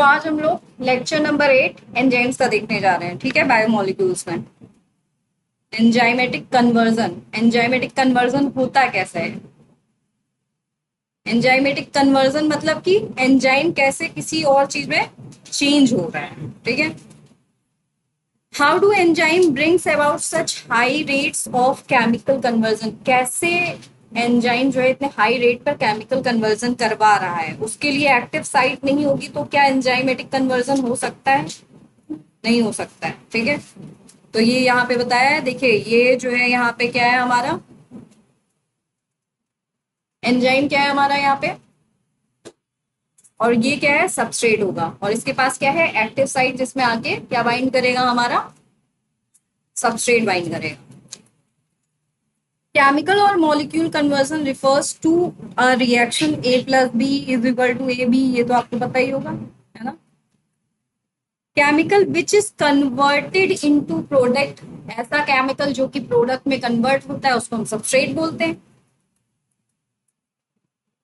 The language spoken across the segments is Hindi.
आज हम लोग लेक्चर नंबर 8 एंजाइम्स का देखने जा रहे हैं। ठीक है, बायोमोलिक्यूल्स में एंजाइमेटिक कन्वर्जन होता कैसे है। एंजाइमेटिक कन्वर्जन मतलब कि एंजाइम कैसे किसी और चीज में चेंज हो रहा है। ठीक है, how do enzyme brings about such high rates of chemical conversion. कैसे एंजाइम जो है इतने हाई रेट पर केमिकल कन्वर्जन करवा रहा है, उसके लिए एक्टिव साइट नहीं होगी तो क्या एंजाइमेटिक कन्वर्जन हो सकता है? नहीं हो सकता है। ठीक है, तो ये यहाँ पे बताया है। देखिए ये जो है यहाँ पे क्या है, हमारा एंजाइम क्या है हमारा यहाँ पे, और ये क्या है, सबस्ट्रेट होगा, और इसके पास क्या है, एक्टिव साइट, जिसमें आके क्या बाइंड करेगा, हमारा सबस्ट्रेट बाइंड करेगा। केमिकल और molecule conversion refers to a reaction A plus B is equal to AB। ये तो आपको पता ही होगा, है ना। Chemical which is converted into product, ऐसा केमिकल जो कि प्रोडक्ट में कन्वर्ट होता है उसको हम सबस्ट्रेट बोलते हैं।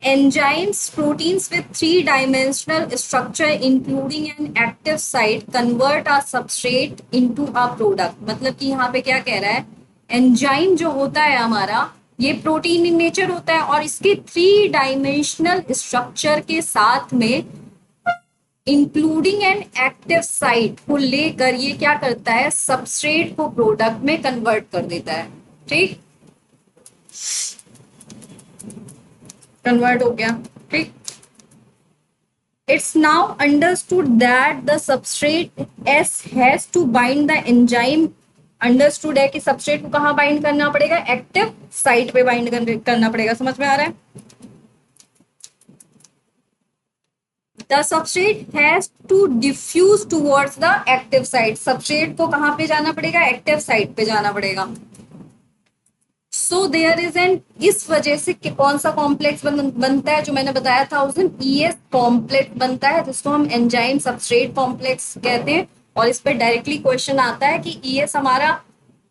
Enzymes, proteins with three-dimensional structure including an active site convert a substrate into a product। मतलब कि यहाँ पे क्या कह रहा है, एंजाइम जो होता है हमारा, ये प्रोटीन इन नेचर होता है और इसके थ्री डायमेंशनल स्ट्रक्चर के साथ में इंक्लूडिंग एन एक्टिव साइट को लेकर ये क्या करता है, सबस्ट्रेट को प्रोडक्ट में कन्वर्ट कर देता है। ठीक, कन्वर्ट हो गया। ठीक, it's now understood that the substrate S has to bind the enzyme. Understood है कि सबस्ट्रेट को कहाँ बाइंड करना पड़ेगा, एक्टिव साइट पे बाइंड करना पड़ेगा। समझ में आ रहा है। The substrate has to diffuse towards the active site. Substrate को कहाँ पे जाना पड़ेगा, एक्टिव साइट पे जाना पड़ेगा। सो देयर इज एन, इस वजह से कौन सा कॉम्प्लेक्स बनता है, जो मैंने बताया था उस दिन, ES कॉम्प्लेक्स बनता है, जिसको हम एंजाइम सबस्ट्रेट कॉम्प्लेक्स कहते हैं। और इस पर डायरेक्टली क्वेश्चन आता है कि ES हमारा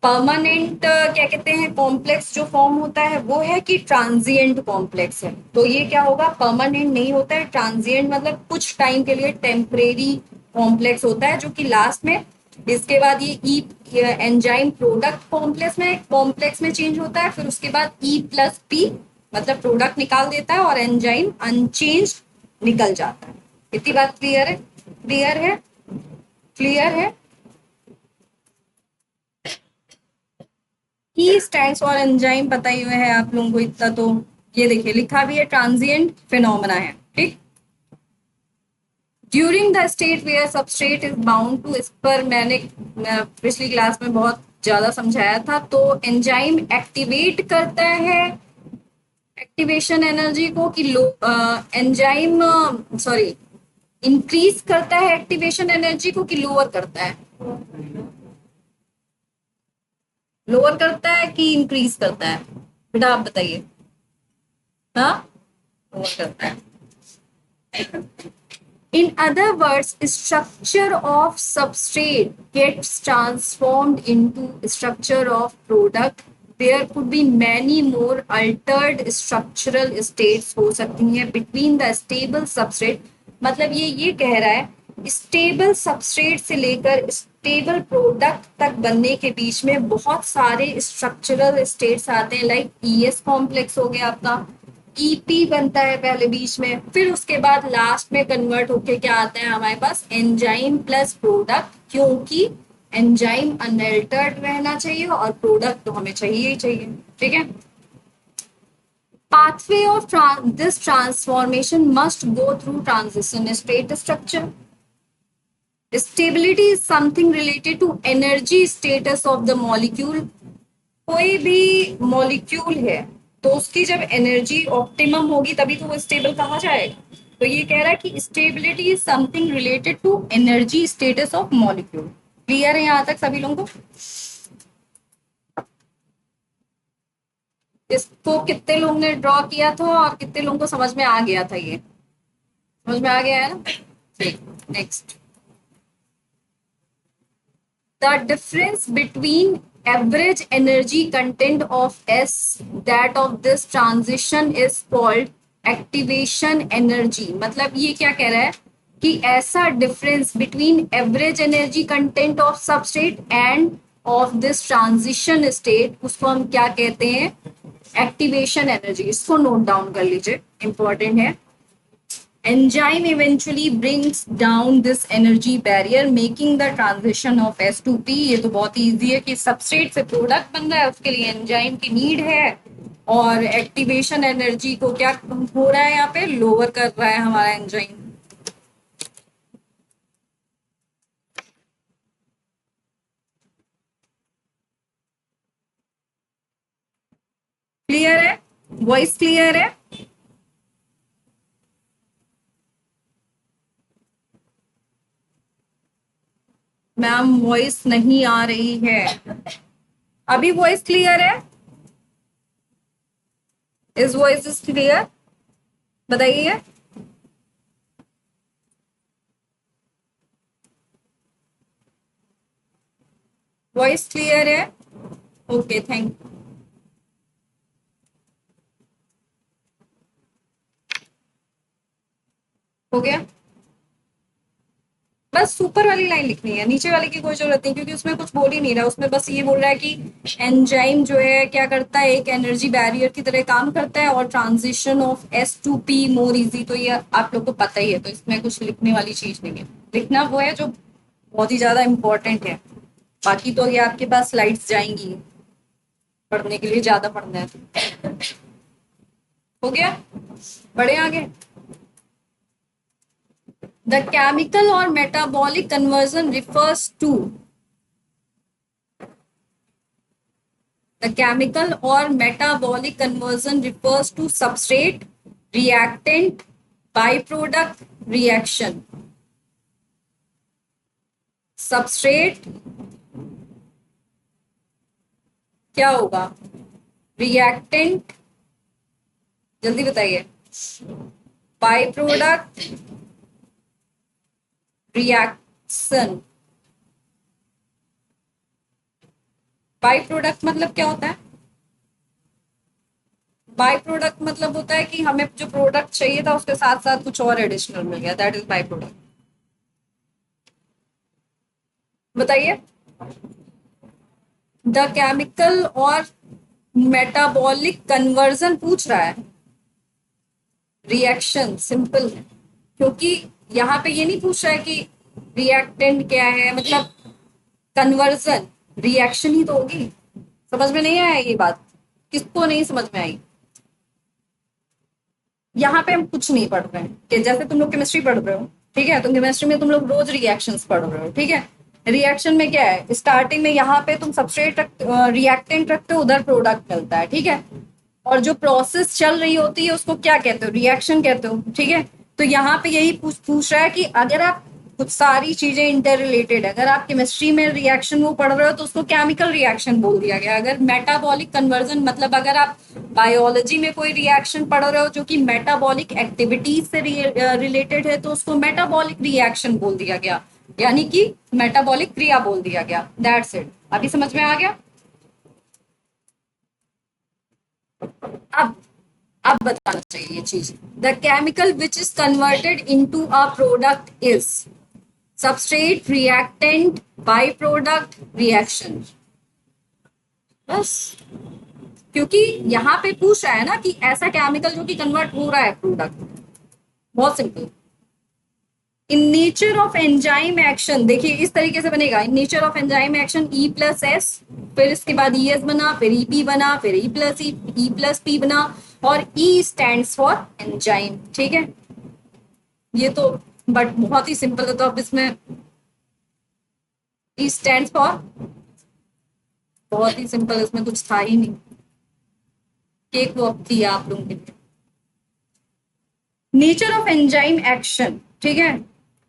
परमानेंट क्या कहते हैं, कॉम्प्लेक्स जो फॉर्म होता है वो है कि ट्रांजिएंट कॉम्प्लेक्स है। तो ये क्या होगा, परमानेंट नहीं होता है, ट्रांजिएंट मतलब कुछ टाइम के लिए टेम्परेरी कॉम्प्लेक्स होता है, जो कि लास्ट में, इसके बाद ये एंजाइम प्रोडक्ट कॉम्प्लेक्स में चेंज होता है। फिर उसके बाद E+P मतलब प्रोडक्ट निकाल देता है और एंजाइम अनचेंज निकल जाता है। इतनी बात क्लियर है? क्लियर है, क्लियर है। ही स्टैंड्स फॉर एंजाइम पता ही हुआ है आप लोगों को इतना तो। ये देखिए लिखा भी है, ट्रांजिएंट फिनोमेना है। ठीक, during the state where substrate is bound to, इस पर मैंने पिछली क्लास में बहुत ज्यादा समझाया था। तो एंजाइम एक्टिवेट करता है एक्टिवेशन एनर्जी को कि लो, एंजाइम सॉरी इंक्रीज करता है एक्टिवेशन एनर्जी को कि लोअर करता है, लोअर करता है कि इंक्रीज करता है, बेटा आप बताइए। हाँ, लोअर करता है। In other words, structure of substrate gets transformed into structure of product. There could be many more altered structural states हो सकती हैं between the stable substrate। मतलब ये कह रहा है स्टेबल सबस्ट्रेट से लेकर स्टेबल प्रोडक्ट तक बनने के बीच में बहुत सारे स्ट्रक्चरल स्टेट्स आते हैं। लाइक ES कॉम्प्लेक्स हो गया आपका, EP बनता है पहले बीच में, फिर उसके बाद लास्ट में कन्वर्ट होके क्या आता है हमारे पास, एंजाइम प्लस प्रोडक्ट, क्योंकि एंजाइम अनअल्टर्ड रहना चाहिए और प्रोडक्ट तो हमें चाहिए ही चाहिए। ठीक है, pathway of this transformation must go through transition state structure। Stability is something related to energy status of the molecule. कोई भी मॉलिक्यूल है तो उसकी जब एनर्जी ऑप्टिमम होगी तभी तो वो स्टेबल कहा जाएगा। तो ये कह रहा है कि stability is something related to energy status of molecule. Clear है यहाँ तक सभी लोगों को? इसको कितने लोगों ने ड्रॉ किया था और कितने लोगों को समझ में आ गया था? ये समझ में आ गया है ना? ठीक, next. The difference between average energy content of S that of this transition is called activation energy। मतलब ये क्या कह रहा है, कि ऐसा difference between average energy content of substrate end of this transition state, उसको हम क्या कहते हैं, एक्टिवेशन एनर्जी। इसको नोट डाउन कर लीजिए, इंपॉर्टेंट है। Enzyme eventually brings down this energy barrier making the transition of S2P। ये तो बहुत ईजी है कि सबस्ट्रेट से प्रोडक्ट बन रहा है, उसके लिए एंजाइम की नीड है, और एक्टिवेशन एनर्जी को क्या हो रहा है यहाँ पे, लोअर कर रहा है हमारा एंजाइम। क्लियर है? वॉइस क्लियर है? मैम वॉइस नहीं आ रही है। अभी वॉइस क्लियर है? Is voice is clear? बताइए। वॉइस क्लियर है? Okay, thank you. हो गया? बस सुपर वाली लाइन लिखनी है, नीचे वाली की कोई जरूरत नहीं, क्योंकि उसमें कुछ बोल ही नहीं रहा। उसमें बस ये बोल रहा है कि एंजाइम जो है क्या करता है, एक एनर्जी बैरियर की तरह काम करता है, और transition of S2P more easy. तो ये आप लोग को पता ही है, तो इसमें कुछ लिखने वाली चीज नहीं है। लिखना वो है जो बहुत ही ज्यादा इंपॉर्टेंट है। बाकी तो ये आपके पास स्लाइड्स जाएंगी पढ़ने के लिए, ज्यादा पढ़ना है। हो गया? बढ़े आगे। The chemical or metabolic conversion refers to the chemical or metabolic conversion refers to substrate, reactant, byproduct, reaction. Substrate क्या होगा? Reactant, जल्दी बताइए। Byproduct, reaction। बाई प्रोडक्ट मतलब क्या होता है? बाई प्रोडक्ट मतलब होता है कि हमें जो प्रोडक्ट चाहिए था उसके साथ साथ कुछ और एडिशनल मिल गया, दैट इज बाई प्रोडक्ट। बताइए। द केमिकल और मेटाबॉलिक कन्वर्जन पूछ रहा है, रिएक्शन सिंपल है, क्योंकि यहाँ पे ये नहीं पूछ रहा है कि रिएक्टेंट क्या है, मतलब कन्वर्जन रिएक्शन ही तो होगी। समझ में नहीं आया ये बात? किसको नहीं समझ में आई? यहाँ पे हम कुछ नहीं पढ़ रहे हैं कि जैसे तुम लोग केमिस्ट्री पढ़ रहे हो, ठीक है, तो केमिस्ट्री में तुम लोग रोज रिएक्शंस पढ़ रहे हो, ठीक है। रिएक्शन में क्या है, स्टार्टिंग में यहाँ पे तुम सबस्ट्रेट रिएक्टेंट रखते हो, उधर प्रोडक्ट मिलता है, ठीक है। और जो प्रोसेस चल रही होती है उसको क्या कहते हो, रिएक्शन कहते हो, ठीक है। तो यहाँ पे यही पूछ रहा है कि अगर आप कुछ सारी चीजें इंटर रिलेटेड है, अगर आप केमिस्ट्री में रिएक्शन वो पढ़ रहे हो तो उसको केमिकल रिएक्शन बोल दिया गया। अगर मेटाबॉलिक कन्वर्जन मतलब अगर आप बायोलॉजी में कोई रिएक्शन पढ़ रहे हो जो कि मेटाबॉलिक एक्टिविटीज से रिलेटेड है तो उसको मेटाबॉलिक रिएक्शन बोल दिया गया, यानी कि मेटाबॉलिक क्रिया बोल दिया गया। That's it. अभी समझ में आ गया? अब अब बताना चाहिए ये चीज। The chemical which is converted into a product is substrate, reactant, by product, reaction. बस, क्योंकि यहाँ पे पूछ रहा है ना कि ऐसा केमिकल जो कि कन्वर्ट हो रहा है प्रोडक्ट। बहुत simple. In nature of enzyme action देखिए इस तरीके से बनेगा। In nature of enzyme action E+S, फिर इसके बाद ES बना, फिर EP बना, फिर E+P बना, और E स्टैंड्स फॉर एंजाइम, ठीक है। ये तो बट बहुत ही सिंपल है, तो अब इसमें E स्टैंड्स फॉर, बहुत ही सिंपल, इसमें कुछ था ही नहीं, केक वॉक थी आप लोगों के लिए। नेचर ऑफ एंजाइम एक्शन, ठीक है।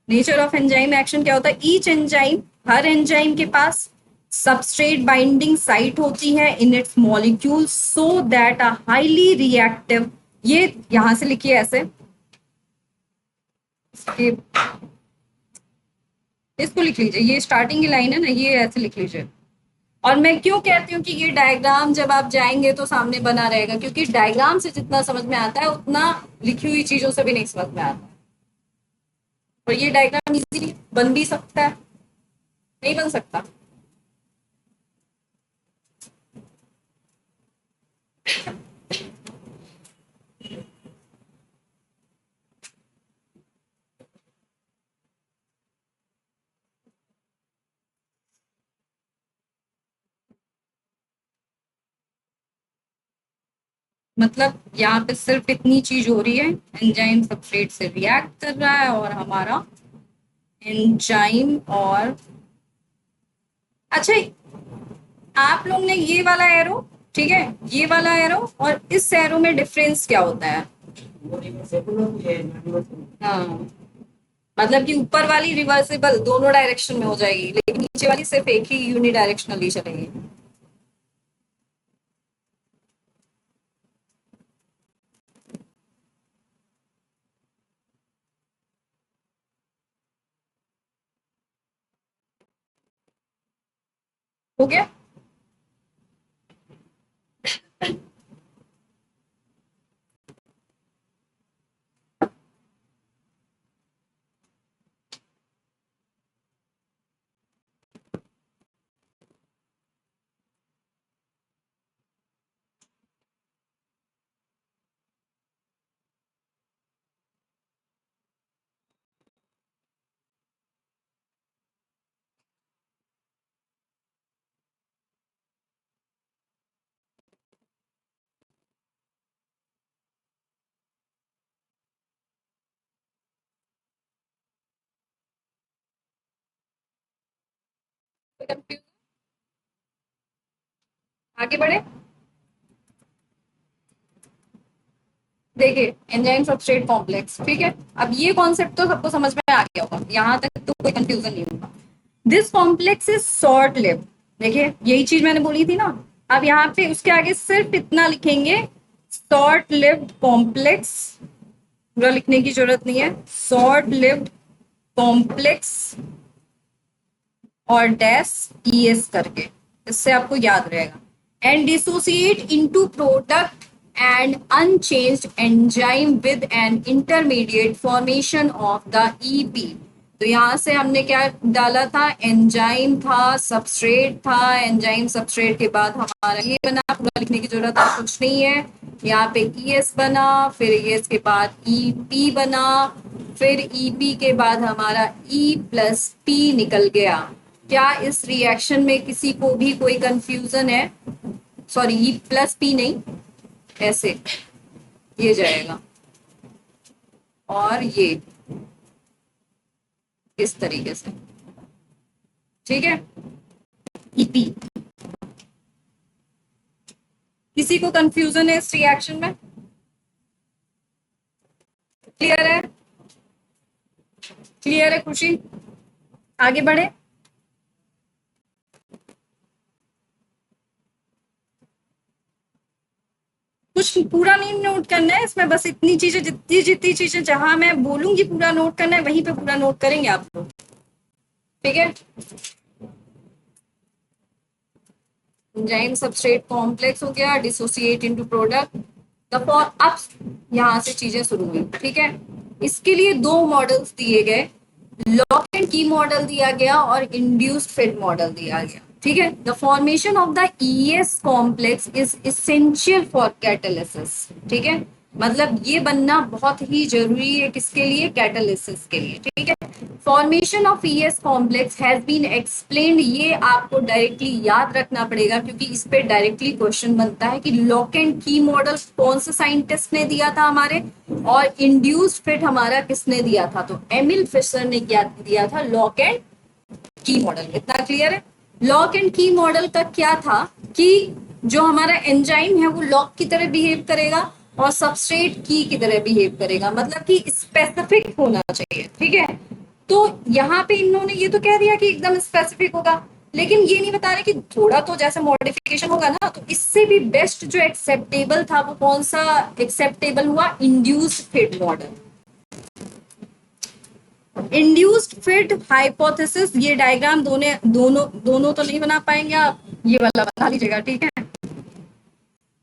नेचर ऑफ एंजाइम एक्शन क्या होता है? ईच एंजाइम, हर एंजाइम के पास सबस्ट्रेट बाइंडिंग साइट होती है in its molecule so that a highly reactive, ये यहां से लिखिए ऐसे, इसको लिख लीजिए, ये स्टार्टिंग की लाइन है ना, ये ऐसे लिख लीजिए। और मैं क्यों कहती हूँ कि ये डायग्राम जब आप जाएंगे तो सामने बना रहेगा, क्योंकि डायग्राम से जितना समझ में आता है उतना लिखी हुई चीजों से भी नहीं समझ में आता। और ये डायग्राम इजीली बन भी सकता है, नहीं बन सकता? मतलब यहाँ पे सिर्फ इतनी चीज हो रही है, एंजाइम सबस्ट्रेट से रिएक्ट कर रहा है और हमारा एंजाइम और अच्छा, आप लोग ने ये वाला एरो, ठीक है, ये वाला एरो और इस एरो में डिफरेंस क्या होता है? हाँ, मतलब कि ऊपर वाली रिवर्सिबल दोनों डायरेक्शन में हो जाएगी, लेकिन नीचे वाली सिर्फ एक ही यूनिडायरेक्शनली चलेगी। हो गया? आगे बढ़े। देखिए, एंजाइम सबस्ट्रेट कॉम्प्लेक्स, ठीक है, अब ये कॉन्सेप्ट तो सबको समझ में आ गया होगा, यहाँ तक तो कोई कंफ्यूजन नहीं होगा। This complex is short live, देखिए यही चीज मैंने बोली थी ना। अब यहाँ पे उसके आगे सिर्फ इतना लिखेंगे, शॉर्ट लिव्ड कॉम्प्लेक्स, पूरा लिखने की जरूरत नहीं है, शॉर्ट लिव्ड कॉम्प्लेक्स और डैश ईएस करके, इससे आपको याद रहेगा। And dissociate into product and unchanged enzyme with an intermediate formation of the EP. तो यहाँ से हमने क्या डाला था, एंजाइम था, सबस्ट्रेट था, एंजाइम सबस्ट्रेट के बाद हमारा ये बना, पूरा लिखने की जरूरत है कुछ नहीं है। यहाँ पे ईएस बना, फिर ईएस के बाद ईपी बना, फिर ईपी के बाद हमारा ई प्लस पी निकल गया। क्या इस रिएक्शन में किसी को भी कोई कंफ्यूजन है? सॉरी, ई प्लस पी नहीं, ऐसे ये जाएगा और ये इस तरीके से, ठीक है, ईपी। किसी को कंफ्यूजन है इस रिएक्शन में? क्लियर है? क्लियर है खुशी? आगे बढ़े। कुछ पूरा नहीं नोट करना है इसमें, बस इतनी चीजें, जितनी जितनी चीजें जहां मैं बोलूंगी पूरा नोट करना है, वहीं पे पूरा नोट करेंगे आप लोग, ठीक है। एंजाइम सबस्ट्रेट कॉम्प्लेक्स हो गया, dissociate into product, the for अब यहाँ से चीजें शुरू हुई, ठीक है। इसके लिए दो मॉडल्स दिए गए, लॉक एंड की मॉडल दिया गया और इंड्यूस्ड फिट मॉडल दिया गया, ठीक है। The formation of the ES complex is essential for catalysis, ठीक है, मतलब ये बनना बहुत ही जरूरी है, किसके लिए, कैटालिसिस के लिए, ठीक है। Formation of ES complex has been explained, ये आपको डायरेक्टली याद रखना पड़ेगा क्योंकि इस पे डायरेक्टली क्वेश्चन बनता है कि लॉक एंड की मॉडल कौन से साइंटिस्ट ने दिया था हमारे, और इंड्यूस्ड फिट हमारा किसने दिया था, तो एमिल फिशर ने क्या दिया था, लॉक एंड की मॉडल। इतना क्लियर है? लॉक एंड की मॉडल का क्या था कि जो हमारा एंजाइम है वो लॉक की तरह बिहेव करेगा और सबस्ट्रेट की तरह बिहेव करेगा, मतलब कि स्पेसिफिक होना चाहिए, ठीक है। तो यहाँ पे इन्होंने ये तो कह दिया कि एकदम स्पेसिफिक होगा, लेकिन ये नहीं बता रहे कि थोड़ा तो जैसे मॉडिफिकेशन होगा ना, तो इससे भी बेस्ट जो एक्सेप्टेबल था वो कौन सा एक्सेप्टेबल हुआ, induced fit model. Induced fit hypothesis, ये डायग्राम दोनों तो नहीं बना पाएंगे आप, ये वाला बना लीजिएगा, ठीक है।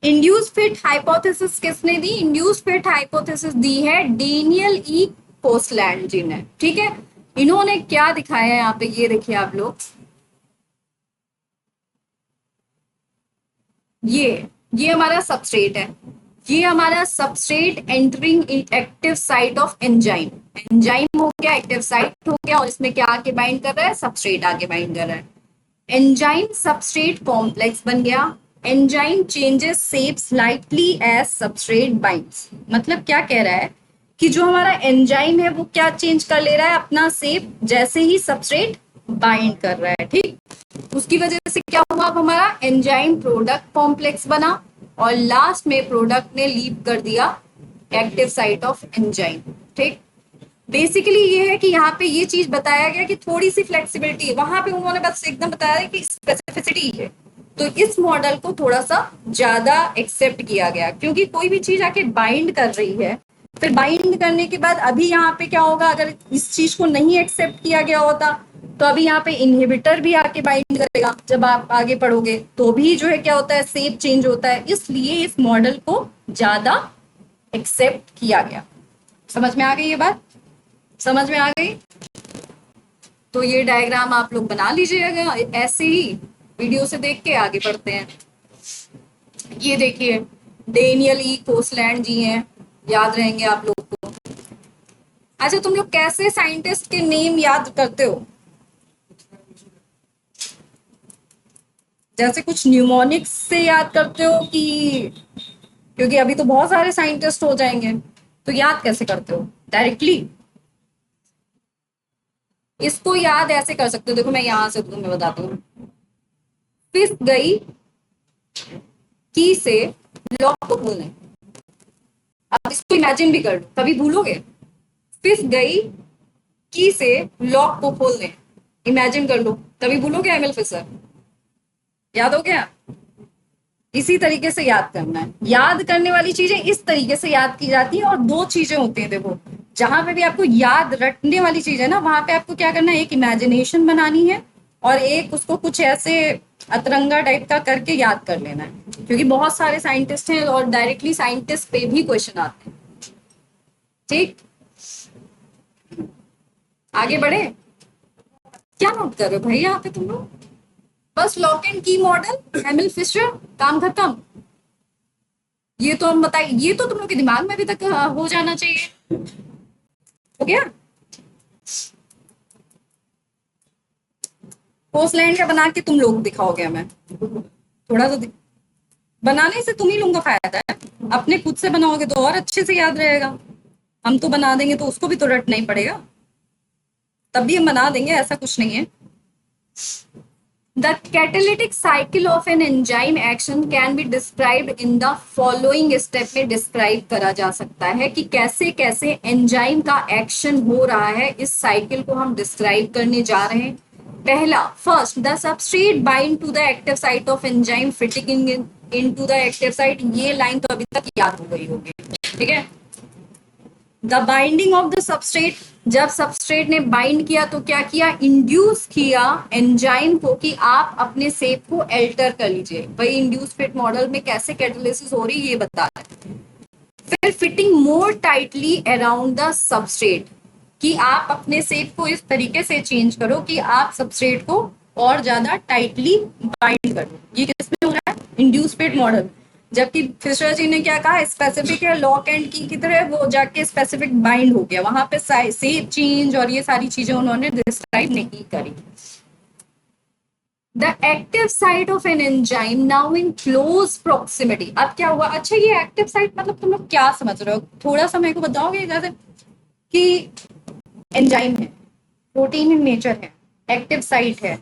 इंड्यूस्ड फिट हाइपोथेसिस किसने दी, इंड्यूस्ड फिट हाइपोथेसिस दी है डेनियल ई कोस्टलैंड जी ने, ठीक है। इन्होंने क्या दिखाया है यहाँ पे, ये देखिए आप लोग, ये हमारा सबस्ट्रेट है, ये हमारा substrate entering active site of enzyme, enzyme हो गया, एक्टिव साइट हो गया, और इसमें क्या आके बाइंड कर रहा है, सबस्ट्रेट आके बाइंड कर रहा है। एंजाइम सबस्ट्रेट कॉम्प्लेक्स बन गया, enzyme changes shape slightly as substrate binds. मतलब क्या कह रहा है कि जो हमारा एंजाइम है वो क्या चेंज कर ले रहा है, अपना शेप, जैसे ही सबस्ट्रेट बाइंड कर रहा है, ठीक। उसकी वजह से क्या हुआ, अब हमारा एंजाइम प्रोडक्ट कॉम्प्लेक्स बना, और लास्ट में प्रोडक्ट ने लीव कर दिया एक्टिव साइट ऑफ एंजाइम, ठीक। बेसिकली ये है कि यहाँ पे ये चीज बताया गया कि थोड़ी सी फ्लेक्सिबिलिटी है, वहां पे उन्होंने बस एकदम बताया है कि स्पेसिफिसिटी है, तो इस मॉडल को थोड़ा सा ज्यादा एक्सेप्ट किया गया, क्योंकि कोई भी चीज आके बाइंड कर रही है, फिर बाइंड करने के बाद अभी यहाँ पे क्या होगा, अगर इस चीज को नहीं एक्सेप्ट किया गया होता तो अभी यहाँ पे इनहिबिटर भी आके बाइंड करेगा, जब आप आगे पढ़ोगे तो भी जो है क्या होता है, शेप चेंज होता है, इसलिए इस मॉडल को ज्यादा एक्सेप्ट किया गया। समझ में आ गई ये बात, समझ में आ गई। तो ये डायग्राम आप लोग बना लीजिएगा, ऐसे ही वीडियो से देख के आगे बढ़ते हैं। ये देखिए डेनियल ई कोस्टलैंड जी हैं, याद रहेंगे आप लोग को। अच्छा, तुम लोग कैसे साइंटिस्ट के नेम याद करते हो, जैसे कुछ न्यूमोनिक्स से याद करते हो कि, क्योंकि अभी तो बहुत सारे साइंटिस्ट हो जाएंगे, तो याद कैसे करते हो डायरेक्टली? इसको याद ऐसे कर सकते हो, देखो मैं यहां से तुम्हें बताती हूँ। फिस गई की से लॉक को भूलने, आप इसको इमेजिन भी कर लो, कभी भूलोगे? फिस गई की से लॉक को खोलने, इमेजिन कर लो, कभी भूलोगे एमिल फिशर? याद हो गया? इसी तरीके से याद करना है, याद करने वाली चीजें इस तरीके से याद की जाती है, और दो चीजें होती हैं, देखो जहां पे भी आपको याद रटने वाली चीज है ना, वहां पे आपको क्या करना है, एक इमेजिनेशन बनानी है, और एक उसको कुछ ऐसे अतरंगा टाइप का करके याद कर लेना है, क्योंकि बहुत सारे साइंटिस्ट हैं और डायरेक्टली साइंटिस्ट पे भी क्वेश्चन आते हैं, ठीक। आगे बढ़े, क्या नोट कर रहे हो भाई यहाँ पे तुम लोग? बस लॉक एंड की मॉडल, एमिल फिशर, काम खत्म। ये तो हम बताइए, ये तो तुम लोग के दिमाग में अभी तक हो जाना चाहिए, हो गया। कोस्टलैंड का बना के तुम लोग दिखाओगे हमें, थोड़ा तो बनाने से तुम ही लोगों का फायदा है, अपने खुद से बनाओगे तो और अच्छे से याद रहेगा, हम तो बना देंगे तो उसको भी तो रटना ही पड़ेगा, तब भी हम बना देंगे, ऐसा कुछ नहीं है। The catalytic cycle of an enzyme action can be described in the following step में describe करा जा सकता है कि कैसे कैसे एंजाइम का एक्शन हो रहा है, इस साइकिल को हम डिस्क्राइब करने जा रहे हैं। पहला, first the substrate bind to the active site of enzyme fitting into the active site, ये लाइन तो अभी तक याद हो गई होगी, ठीक है। The binding of the substrate, जब सबस्ट्रेट ने बाइंड किया तो क्या किया, इंड्यूस किया एंजाइम को कि आप अपने शेप को अल्टर कर लीजिए, वही इंड्यूस फिट मॉडल में कैसे कैटालिसिस हो रही है ये बता रहे हैं। फिर fitting more tightly around the substrate, कि आप अपने शेप को इस तरीके से चेंज करो कि आप सबस्ट्रेट को और ज्यादा टाइटली बाइंड करो, ये किसमें हो रहा है, इंड्यूस फिट मॉडल। जबकि फिशर जी ने क्या कहा, स्पेसिफिक है लॉक एंड की की तरह, वो जाके स्पेसिफिक बाइंड हो गया, वहां पे शेप चेंज और ये सारी चीजें उन्होंने डिस्क्राइब नहीं करी। The active site of an enzyme now in close proximity, अब क्या हुआ, अच्छा ये एक्टिव साइट मतलब तुम लोग क्या समझ रहे हो, थोड़ा सा मेरे को बताओगे, जैसे कि एंजाइम है, प्रोटीन इन नेचर है, एक्टिव साइट है,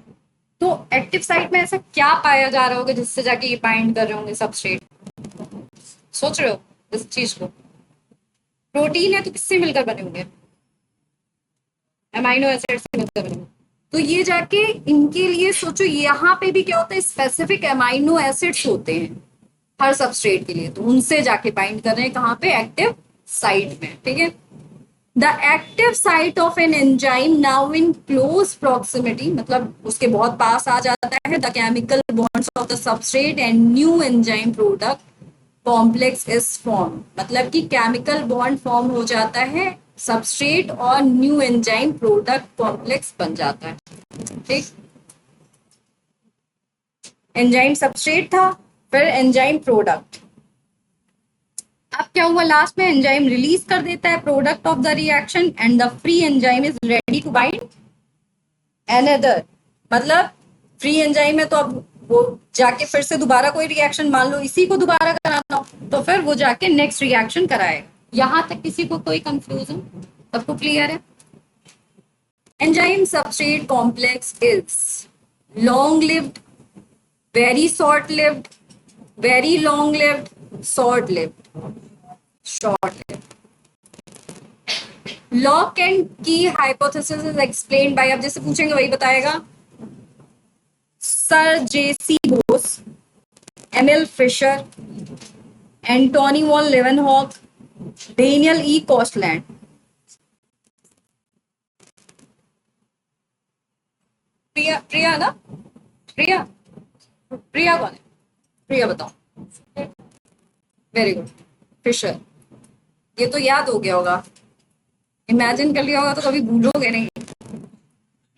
तो एक्टिव साइट में ऐसा क्या पाया जा रहा होगा जिससे जाके ये बाइंड कर रहे होंगे सबस्ट्रेट, सोच रहे हो इस चीज को? प्रोटीन है तो किससे मिलकर बने होंगे, अमाइनो एसिड से मिलकर बने होंगे, तो ये जाके इनके लिए सोचो, यहाँ पे भी क्या होता है, स्पेसिफिक अमाइनो एसिड्स होते हैं हर सबस्ट्रेट के लिए, तो उनसे जाके बाइंड कर रहे हैं कहाँ पे, एक्टिव साइट में, ठीक है। The active site of an enzyme now in close proximity, मतलब उसके बहुत पास आ जाता है, the chemical bonds of the substrate and new enzyme product complex is form, मतलब कि केमिकल बॉन्ड फॉर्म हो जाता है सबस्ट्रेट और न्यू एंजाइम प्रोडक्ट कॉम्प्लेक्स बन जाता है। ठीक, एंजाइम सबस्ट्रेट था, फिर एंजाइम प्रोडक्ट। अब क्या हुआ, लास्ट में एंजाइम रिलीज कर देता है product of the reaction and the free enzyme is ready to bind another. मतलब फ्री एंजाइम है तो अब वो जाके फिर से दोबारा कोई रिएक्शन, मान लो इसी को दोबारा कराना हो तो फिर वो जाके नेक्स्ट रिएक्शन कराएगा। यहां तक किसी को कोई कंफ्यूजन? सबको क्लियर है? Enzyme substrate complex is long lived, very short lived, very long lived, short lived, short lived. Lock and key hypothesis is explained by, अब जैसे पूछेंगे वही बताएगा, sir J C Bose, Emil Fischer, Antonie van Leeuwenhoek, Daniel E Koshland. Priya, Priya ना, प्रिया, प्रिया कौन है? प्रिया बताओ। Very good, Fischer. ये तो याद हो गया होगा, इमेजिन कर लिया होगा तो कभी भूलोगे नहीं।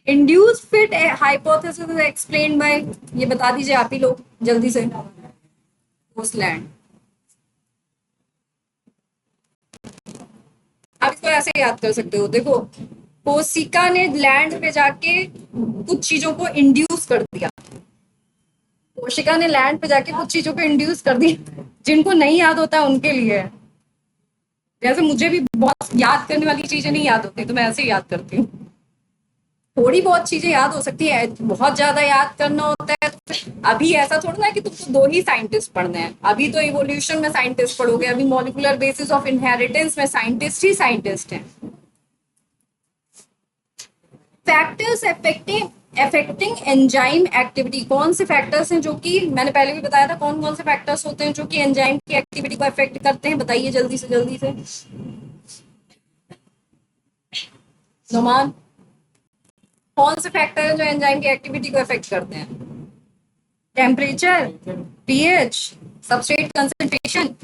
Induce fit hypothesis is explained bye, ये बता दीजिए आप ही लोग जल्दी से। कोस्टलैंड। आप इसको ऐसे याद कर सकते हो, देखो कोशिका ने लैंड पे जाके कुछ चीजों को इंड्यूस कर दिया, कोशिका ने लैंड पे जाके कुछ चीजों को इंड्यूस कर दिया। जिनको नहीं याद होता उनके लिए, जैसे मुझे भी बहुत याद करने वाली चीजें नहीं याद होती तो मैं ऐसे ही याद करती हूँ। थोड़ी बहुत चीजें याद हो सकती है, बहुत ज्यादा याद करना होता है। अभी ऐसा थोड़ा ना कि तुमको दो ही साइंटिस्ट पढ़ने हैं, अभी तो इवोल्यूशन में साइंटिस्ट पढ़ोगे, अभी मॉलिक्यूलर बेसिस ऑफ इनहेरिटेंस में साइंटिस्ट ही साइंटिस्ट हैं। फैक्टर्स अफेक्टिंग एंजाइम एक्टिविटी, कौन से फैक्टर्स हैं जो कि मैंने पहले भी बताया था, कौन कौन से फैक्टर्स होते हैं जो कि एंजाइम की एक्टिविटी को अफेक्ट करते हैं, बताइए जल्दी से जल्दी से। नुमान, कौन से फैक्टर हैं जो एंजाइम की एक्टिविटी को अफेक्ट करते हैं? Temperature, pH, substrate concentration.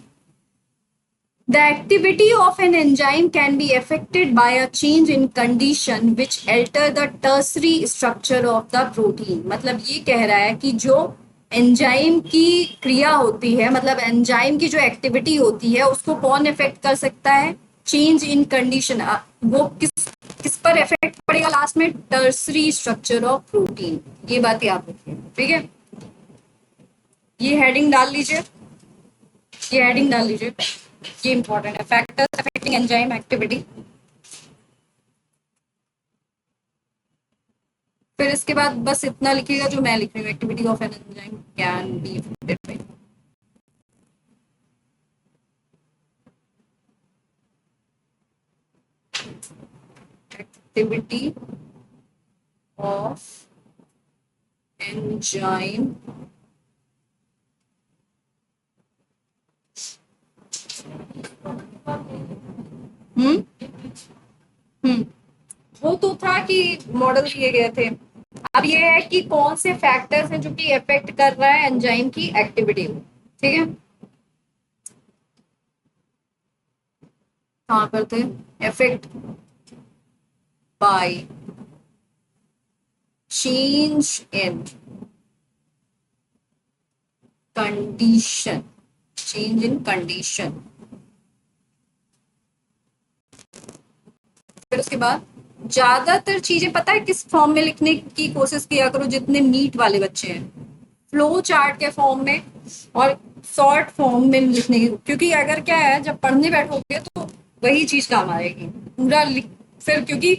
The activity of an enzyme can be affected by a change in condition which alter the tertiary structure of the protein। मतलब ये कह रहा है कि जो एंजाइम की क्रिया होती है, मतलब एंजाइम की जो एक्टिविटी होती है उसको कौन इफेक्ट कर सकता है? Change in condition. वो किस पर इफेक्ट पड़ेगा लास्ट में? Tertiary structure of protein. ये बात याद रखिए, ठीक है? ये हेडिंग डाल लीजिए, ये हेडिंग डाल लीजिए, ये इंपॉर्टेंट है। Factors affecting enzyme activity. फिर इसके बाद बस इतना लिखिएगा जो मैं लिख रही हूँ, activity of an enzyme can be affected by. Activity of enzyme वो तो था कि मॉडल दिए गए थे। अब ये है कि कौन से फैक्टर्स हैं जो कि इफेक्ट कर रहा है एंजाइम की एक्टिविटी को, ठीक है? कहाँ करते हैं? Effect by change in condition, change in condition. फिर उसके बाद ज्यादातर चीजें पता है किस फॉर्म में लिखने की कोशिश किया करो, जितने नीट वाले बच्चे हैं, फ्लो चार्ट के फॉर्म में और शॉर्ट फॉर्म में लिखने की, क्योंकि अगर क्या है जब पढ़ने बैठोगे तो वही चीज काम आएगी पूरा फिर, क्योंकि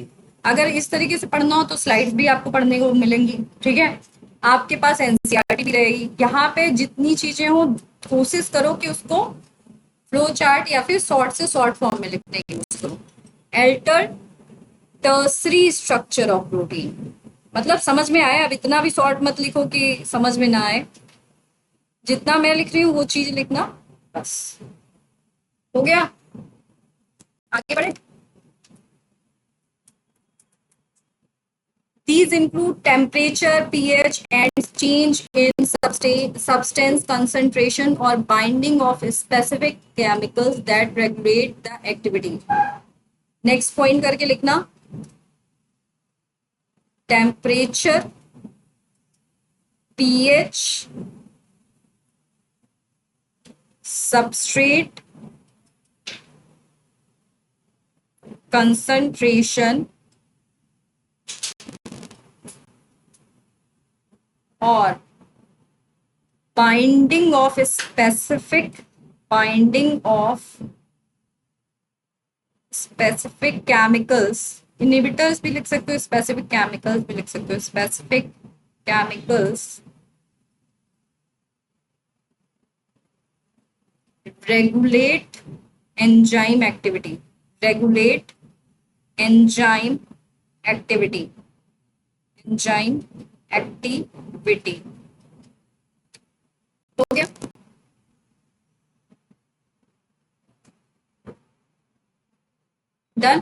अगर इस तरीके से पढ़ना हो तो स्लाइड्स भी आपको पढ़ने को मिलेंगी, ठीक है? आपके पास एनसीईआरटी भी रहेगी। यहाँ पे जितनी चीजें हो कोशिश करो कि उसको फ्लो चार्ट या फिर शॉर्ट से शॉर्ट फॉर्म में लिखने की कोशिश करो। Alter tertiary structure of protein, मतलब समझ में आए? अब इतना भी शॉर्ट मत लिखो कि समझ में ना आए, जितना मैं लिख रही हूँ वो चीज लिखना, बस हो गया। आगे बढ़े। These include temperature, pH, and change in substance concentration or binding of specific chemicals that regulate the activity. Next point करके लिखना, टेम्परेचर, पीएच, सबस्ट्रेट, कंसंट्रेशन और binding of specific chemicals, inhibitors भी लिख सकते हो, स्पेसिफिक केमिकल्स भी लिख सकते हो, specific chemicals regulate enzyme activity, regulate enzyme activity, enzyme activity. हो गया? डन?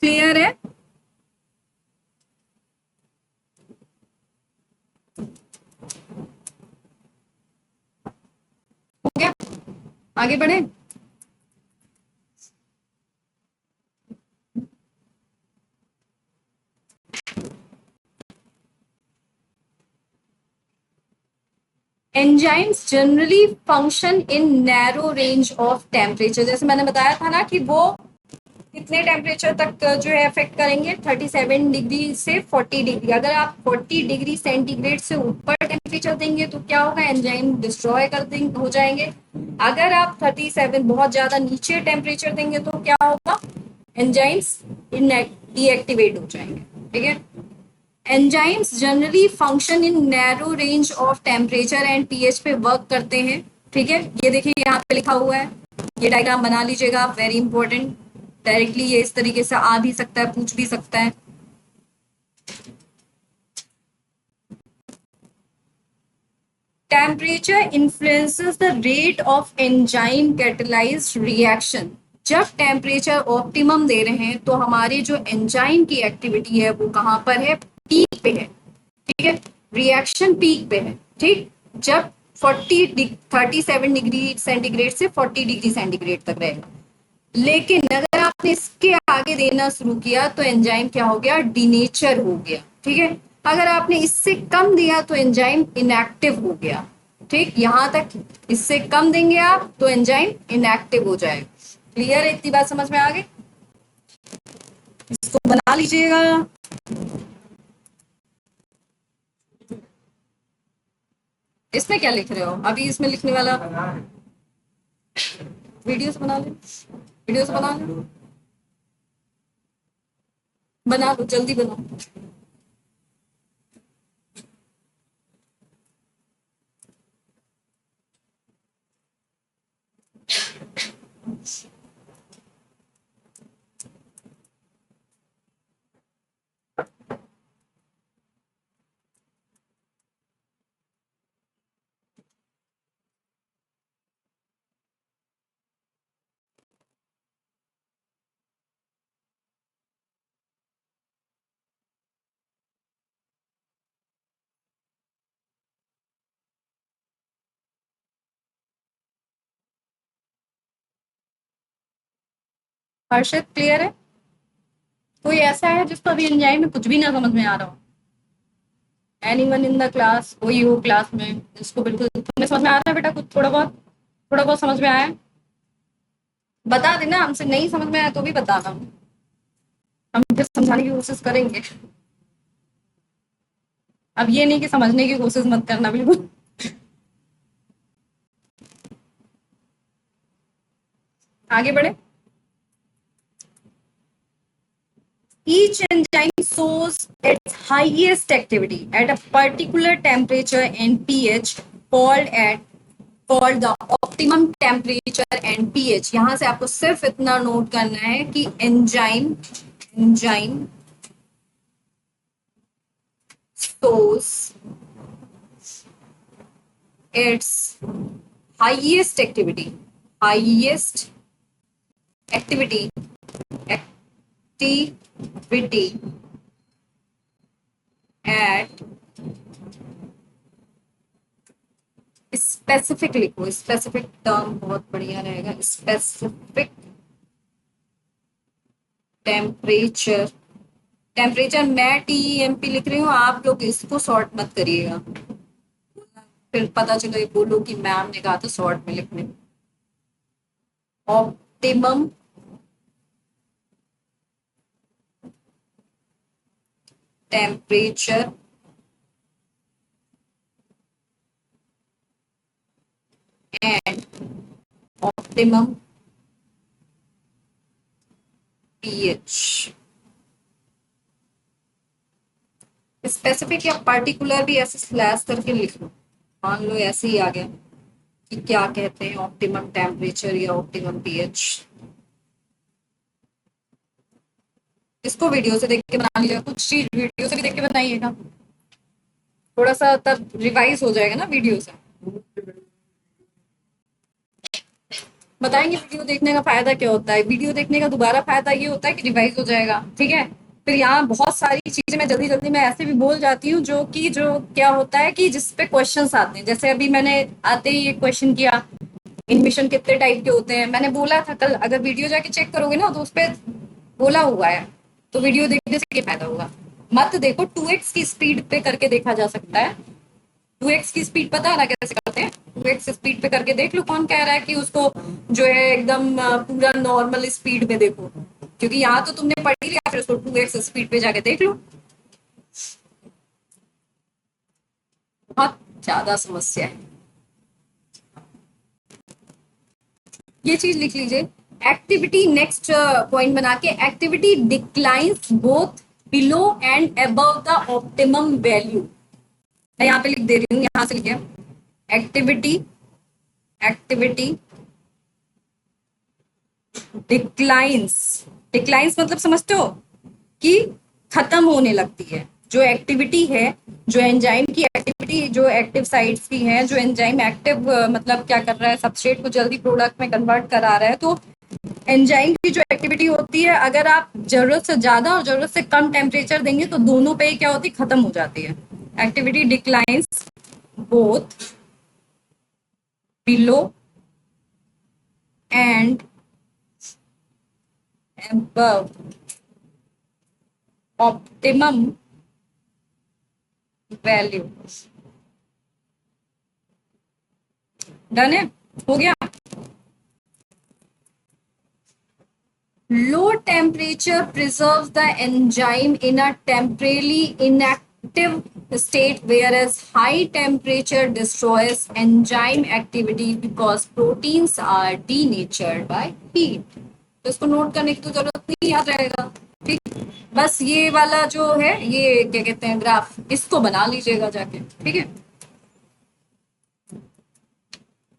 क्लियर है? हो गया? आगे बढ़े? Enzymes generally function in narrow range of temperature, जैसे मैंने बताया था ना कि वो कितने टेम्परेचर तक जो है अफेक्ट करेंगे, 37 डिग्री से 40 डिग्री। अगर आप 40 डिग्री सेंटीग्रेड से ऊपर टेम्परेचर देंगे तो क्या होगा, एंजाइम डिस्ट्रॉय कर देंगे, हो जाएंगे। अगर आप 37 बहुत ज्यादा नीचे टेम्परेचर देंगे तो क्या होगा, एंजाइम्स डीएक्टिवेट हो जाएंगे। ठीक है? Enzymes generally function in narrow range of temperature and pH पे वर्क करते हैं। ठीक है? ये देखिए यहाँ पे लिखा हुआ है, ये डायग्राम बना लीजिएगा, वेरी इंपॉर्टेंट। डायरेक्टली ये इस तरीके से आ भी सकता है, पूछ भी सकता है। Temperature influences the rate of enzyme catalysed reaction. जब टेम्परेचर ऑप्टिमम दे रहे हैं तो हमारी जो एंजाइम की एक्टिविटी है वो कहाँ पर है, पीक पे है। ठीक है? रिएक्शन पीक पे है। ठीक? जब 37 डिग्री सेंटीग्रेड से 40 डिग्री सेंटीग्रेड तक रहेगा। लेकिन अगर आपने इसके आगे देना शुरू किया तो एंजाइम क्या हो गया, डिनेचर हो गया। ठीक है? अगर आपने इससे कम दिया तो एंजाइम इनएक्टिव हो गया। ठीक? यहां तक इससे कम देंगे आप तो एंजाइम इनएक्टिव हो जाएगा। क्लियर है? इतनी बात समझ में आ गई? इसको बना लीजिएगा। इसमें क्या लिख रहे हो अभी, इसमें लिखने वाला वीडियो से बना ले, वीडियो से बना ले, बना लो, जल्दी बनाओ। हर्षित क्लियर है? कोई ऐसा है जिसको अभी एंजाइम में कुछ भी ना समझ में आ रहा हो? एनीवन इन द क्लास, कोई हो क्लास में जिसको बिल्कुल तुम्हें समझ में आ रहा है बेटा, कुछ थोड़ा बहुत समझ में आया? बता देना, हमसे नहीं समझ में आया तो भी बताना, हम फिर समझाने की कोशिश करेंगे। अब ये नहीं कि समझने की कोशिश मत करना बिल्कुल। आगे बढ़े। Each enzyme shows its highest activity at a particular temperature and pH called the optimum temperature and pH। यहां से आपको सिर्फ इतना नोट करना है कि enzyme shows its highest activity activity activity at specific, लिखो स्पेसिफिक टर्म बहुत बढ़िया रहेगा, स्पेसिफिक टेम्परेचर। टेम्परेचर मैं TEMP लिख रही हूँ, आप लोग इसको शॉर्ट मत करिएगा, फिर पता चलो ये बोलो कि मैम ने कहा था शॉर्ट में लिखने। Optimum temperature and optimum pH। Specific या पर्टिकुलर भी ऐसे स्लैश करके लिख लो, मान लो ऐसे ही आ गया कि क्या कहते हैं ऑप्टिमम टेम्परेचर या ऑप्टिमम pH। इसको वीडियो से देख के बना लीजिएगा, कुछ चीज वीडियो से भी देख के बनाइएगा, थोड़ा सा तब रिवाइज हो जाएगा ना वीडियो से। बताएंगे वीडियो देखने का फायदा क्या होता है। वीडियो देखने का दोबारा फायदा ये होता है कि रिवाइज हो जाएगा, ठीक है। फिर यहाँ बहुत सारी चीजें मैं जल्दी जल्दी में ऐसे भी बोल जाती हूँ जो क्या होता है कि जिस पे क्वेश्चंस आते हैं, जैसे अभी मैंने आते ही एक क्वेश्चन किया, इनमिशन कितने टाइप के होते हैं, मैंने बोला था कल, अगर वीडियो जाके चेक करोगे ना तो उस पर बोला हुआ है, तो वीडियो देखने से क्या फायदा होगा। मत देखो, 2x की स्पीड पे करके देखा जा सकता है। 2x की स्पीड पता है ना कैसे करते हैं, 2x स्पीड पे करके देख लो, कौन कह रहा है कि उसको जो है एकदम पूरा नॉर्मल स्पीड में देखो, क्योंकि यहाँ तो तुमने पढ़ ही लिया, फिर उसको 2x स्पीड पे जाके देख लो। बहुत ज्यादा समस्या है, ये चीज लिख लीजिए। एक्टिविटी नेक्स्ट पॉइंट बना के, activity declines both below and above the optimum value. मैं यहाँ पे लिख दे रही हूँ, यहाँ से लिखे एक्टिविटी, एक्टिविटी डिक्लाइंस। डिक्लाइंस मतलब समझते हो कि खत्म होने लगती है जो एक्टिविटी है, जो एंजाइम की एक्टिविटी, जो एक्टिव साइट्स की है, जो एंजाइम एक्टिव मतलब क्या कर रहा है, सबस्ट्रेट को जल्दी प्रोडक्ट में कन्वर्ट करा रहा है। तो एंजाइम की जो एक्टिविटी होती है, अगर आप जरूरत से ज्यादा और जरूरत से कम टेम्परेचर देंगे तो दोनों पे क्या होती है, खत्म हो जाती है। Activity declines both below and above optimum value। Done है, हो गया। Low temperature preserves the enzyme in a temporarily inactive state, whereas high temperature destroys enzyme activity because proteins are denatured by heat। तो इसको नोट करने की तो जरूरत नहीं, याद रहेगा, ठीक। बस ये वाला जो है, ये क्या कहते हैं ग्राफ, इसको बना लीजिएगा जाके, ठीक है।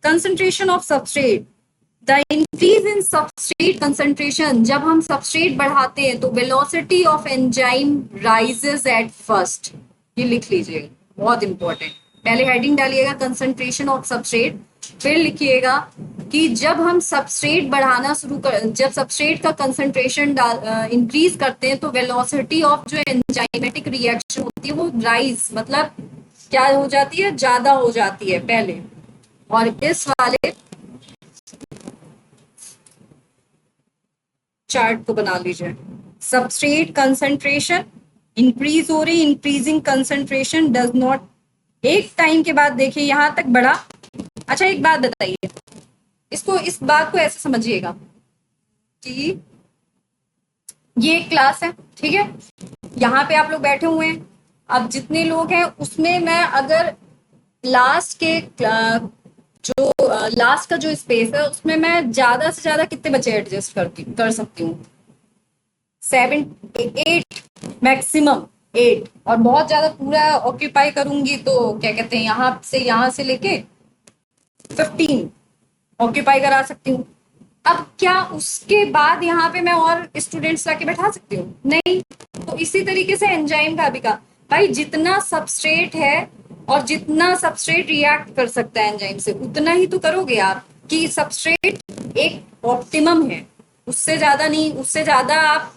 Concentration of substrate, the increase in substrate concentration, जब हम सबस्ट्रेट बढ़ाते हैं तो velocity of enzyme rises at first. ये लिख लीजिएगा, बहुत इंपॉर्टेंट। पहले हेडिंग डालिएगा कंसंट्रेशन ऑफ सबस्ट्रेट, फिर लिखिएगा कि जब हम सबस्ट्रेट बढ़ाना शुरू कर, जब सबस्ट्रेट का कंसंट्रेशन इंक्रीज करते हैं तो वेलोसिटी ऑफ जो एंजाइमेटिक रिएक्शन होती है वो राइज मतलब क्या हो जाती है, ज्यादा हो जाती है पहले। और इस वाले चार्ट को बना लीजिए। सबस्ट्रेट कंसंट्रेशन इंक्रीज हो रही, इंक्रीजिंग कंसंट्रेशन डज नॉट, एक टाइम के बाद देखिए यहां तक बढ़ा। अच्छा एक बात बताइए, इसको, इस बात को ऐसे समझिएगा कि ये एक क्लास है, ठीक है, यहाँ पे आप लोग बैठे हुए हैं, अब जितने लोग हैं उसमें मैं अगर लास्ट के जो लास्ट का जो स्पेस है उसमें मैं ज्यादा से ज्यादा कितने बच्चे एडजस्ट कर सकती हूँ, 7 8 मैक्सिमम 8, और बहुत ज्यादा पूरा ऑक्यूपाई करूंगी तो क्या कहते हैं यहाँ से लेके 15 ऑक्यूपाई करा सकती हूँ। अब क्या उसके बाद यहाँ पे मैं और स्टूडेंट्स लाके बैठा सकती हूँ? नहीं। तो इसी तरीके से एंजाइम का भी कहा, भाई जितना सबस्ट्रेट है और जितना सबस्ट्रेट रिएक्ट कर सकता है एंजाइम से उतना ही तो करोगे आप, कि सबस्ट्रेट एक ऑप्टिमम है, उससे ज्यादा नहीं, उससे ज्यादा आप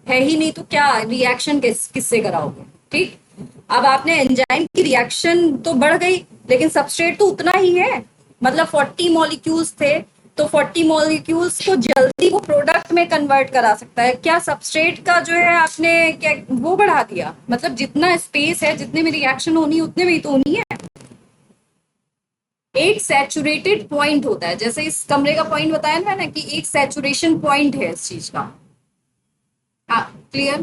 है ही नहीं तो क्या रिएक्शन किससे कराओगे, ठीक। अब आपने एंजाइम की रिएक्शन तो बढ़ गई, लेकिन सबस्ट्रेट तो उतना ही है, मतलब 40 मॉलिक्यूल्स थे, तो 40 मॉलिक्यूल्स को जल्दी वो प्रोडक्ट में कन्वर्ट करा सकता है। क्या सबस्ट्रेट का जो है आपने क्या वो बढ़ा दिया? मतलब जितना स्पेस है, जितने में रिएक्शन होनी है उतने में ही तो होनी है। एक सैचुरेटेड पॉइंट होता है, जैसे इस कमरे का पॉइंट बताया ना मैंने कि एक सैचुरेशन पॉइंट है इस चीज का। हाँ, क्लियर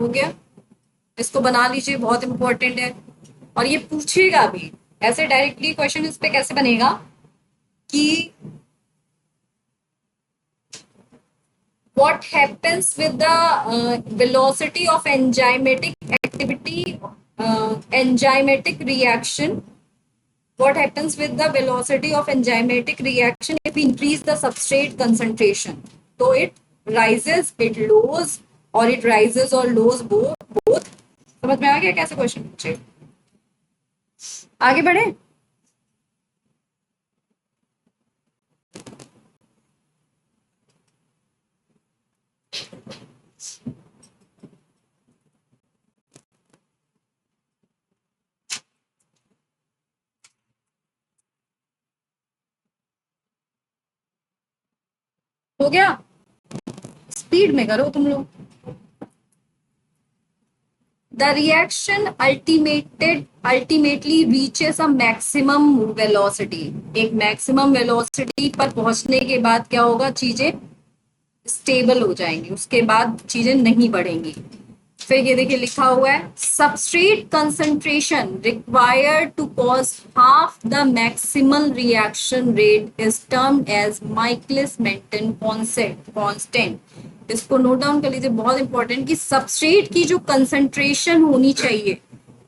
हो गया? इसको बना लीजिए, बहुत इंपॉर्टेंट है। और ये पूछेगा भी, ऐसे डायरेक्टली क्वेश्चन इस पे कैसे बनेगा कि what happens with the velocity of enzymatic activity, enzymatic reaction, what happens with the velocity of enzymatic reaction if we increase the substrate concentration? So it rises, it lowers, or it rises or lowers both. समझ में आ गया कैसे क्वेश्चन पूछे? आगे बढ़े। हो गया? स्पीड में करो तुम लोग। The reaction ultimately reaches a maximum velocity. एक maximum velocity पर पहुंचने के बाद क्या होगा? चीजें स्टेबल हो जाएंगी, उसके बाद चीजें नहीं बढ़ेंगी। फिर ये देखिए लिखा हुआ है, substrate concentration required to cause half the maximal reaction rate is termed as Michaelis Menten constant. इसको नोट डाउन कर लीजिए, बहुत इंपॉर्टेंट, कि सबस्ट्रेट की जो कंसंट्रेशन होनी चाहिए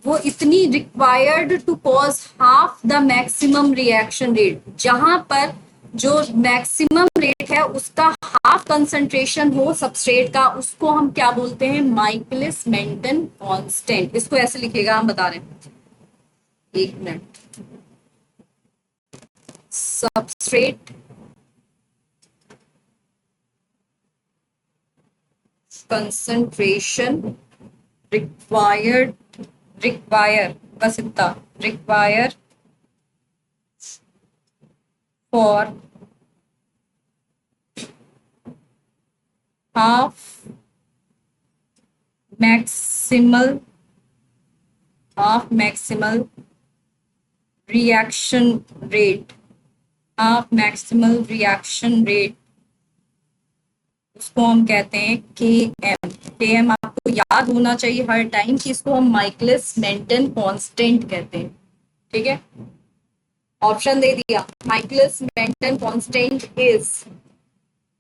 वो इतनी required to cause half the maximum reaction rate, जहां पर जो मैक्सिमम रेट है उसका हाफ कंसंट्रेशन हो सबस्ट्रेट का, उसको हम क्या बोलते हैं? Michaelis Menten constant. इसको ऐसे लिखेगा, हम बता रहे हैं, एक मिनट। सबस्ट्रेट कंसंट्रेशन रिक्वायर बस इतना, require for half maximal reaction rate, half maximal reaction rate, उसको हम कहते हैं के एम आपको याद होना चाहिए हर टाइम कि इसको हम माइकलिस मेंटन कांस्टेंट कहते हैं। ठीक है, ऑप्शन दे दिया, Michaelis Menten constant is,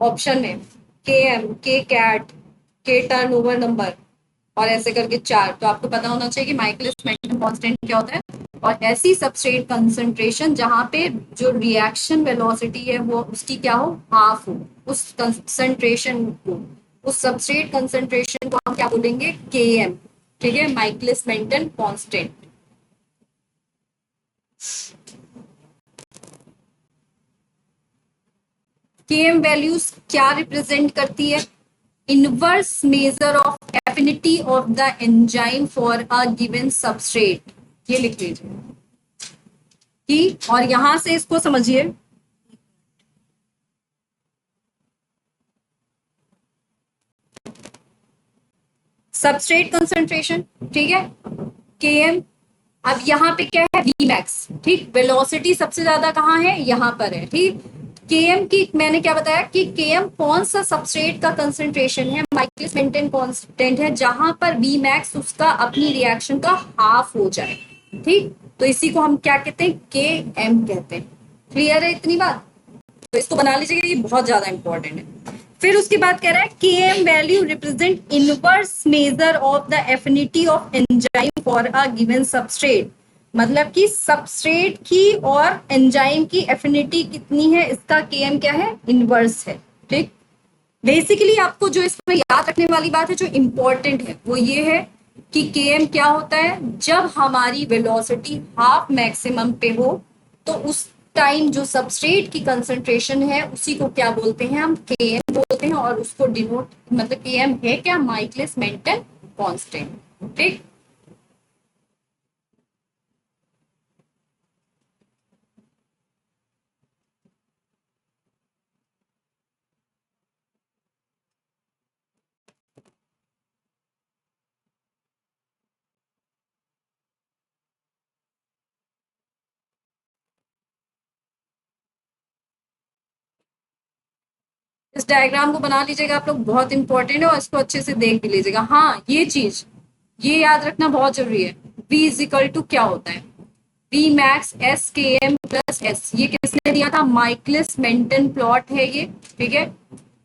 option में के कैट, के टर्नओवर नंबर, और ऐसे करके 4। तो आपको पता होना चाहिए कि माइकलिस मेंटन कांस्टेंट क्या होता है। और ऐसी सबस्ट्रेट कंसंट्रेशन जहां पे जो रिएक्शन वेलोसिटी है वो उसकी क्या हो? हाफ हो। उस कंसंट्रेशन को, उस सबस्ट्रेट कंसंट्रेशन को हम क्या बोलेंगे? के एम। ठीक है, Michaelis Menten constant. KM values क्या रिप्रेजेंट करती है? Inverse measure of affinity of the enzyme for a given substrate. ये लिख लीजिए कि, और यहां से इसको समझिए, सबस्ट्रेट कंसंट्रेशन, ठीक है, केएम। अब यहाँ पे क्या है? V max. ठीक, वेलोसिटी सबसे ज्यादा कहाँ है? यहाँ पर है। ठीक, केएम की मैंने क्या बताया कि केएम कौन सा सबस्ट्रेट का कंसंट्रेशन है? माइकलिस मेंटन कांस्टेंट है, जहां पर वी मैक्स उसका अपनी रिएक्शन का हाफ हो जाए। ठीक, तो इसी को हम क्या कहते हैं? के एम कहते हैं। क्लियर है इतनी बात? तो इसको बना लीजिएगा, ये बहुत ज्यादा इंपॉर्टेंट है। फिर उसके बाद कह रहा है K M value represent inverse measure of the affinity of enzyme for a given substrate. मतलब कि सबस्ट्रेट की और एंजाइम की एफिनिटी कितनी है, इसका के एम क्या है? इनवर्स है। ठीक, बेसिकली आपको जो इसमें याद रखने वाली बात है, जो इंपॉर्टेंट है, वो ये है कि के एम क्या होता है? जब हमारी वेलोसिटी हाफ मैक्सिमम पे हो तो उस टाइम जो सबस्ट्रेट की कंसंट्रेशन है उसी को क्या बोलते हैं? हम के एम बोलते हैं। और उसको डिनोट, मतलब के एम है क्या? Michaelis Menten constant. ठीक, इस डायग्राम को बना लीजिएगा आप लोग, बहुत इंपॉर्टेंट है, और इसको अच्छे से देख भी लीजिएगा। हाँ, ये चीज ये याद रखना बहुत जरूरी है। V इज इक्वल टू क्या होता है, V मैक्स एस के एम प्लस एस। ये किसने दिया था, माइकलिस मेंटन प्लॉट है ये, ठीक है।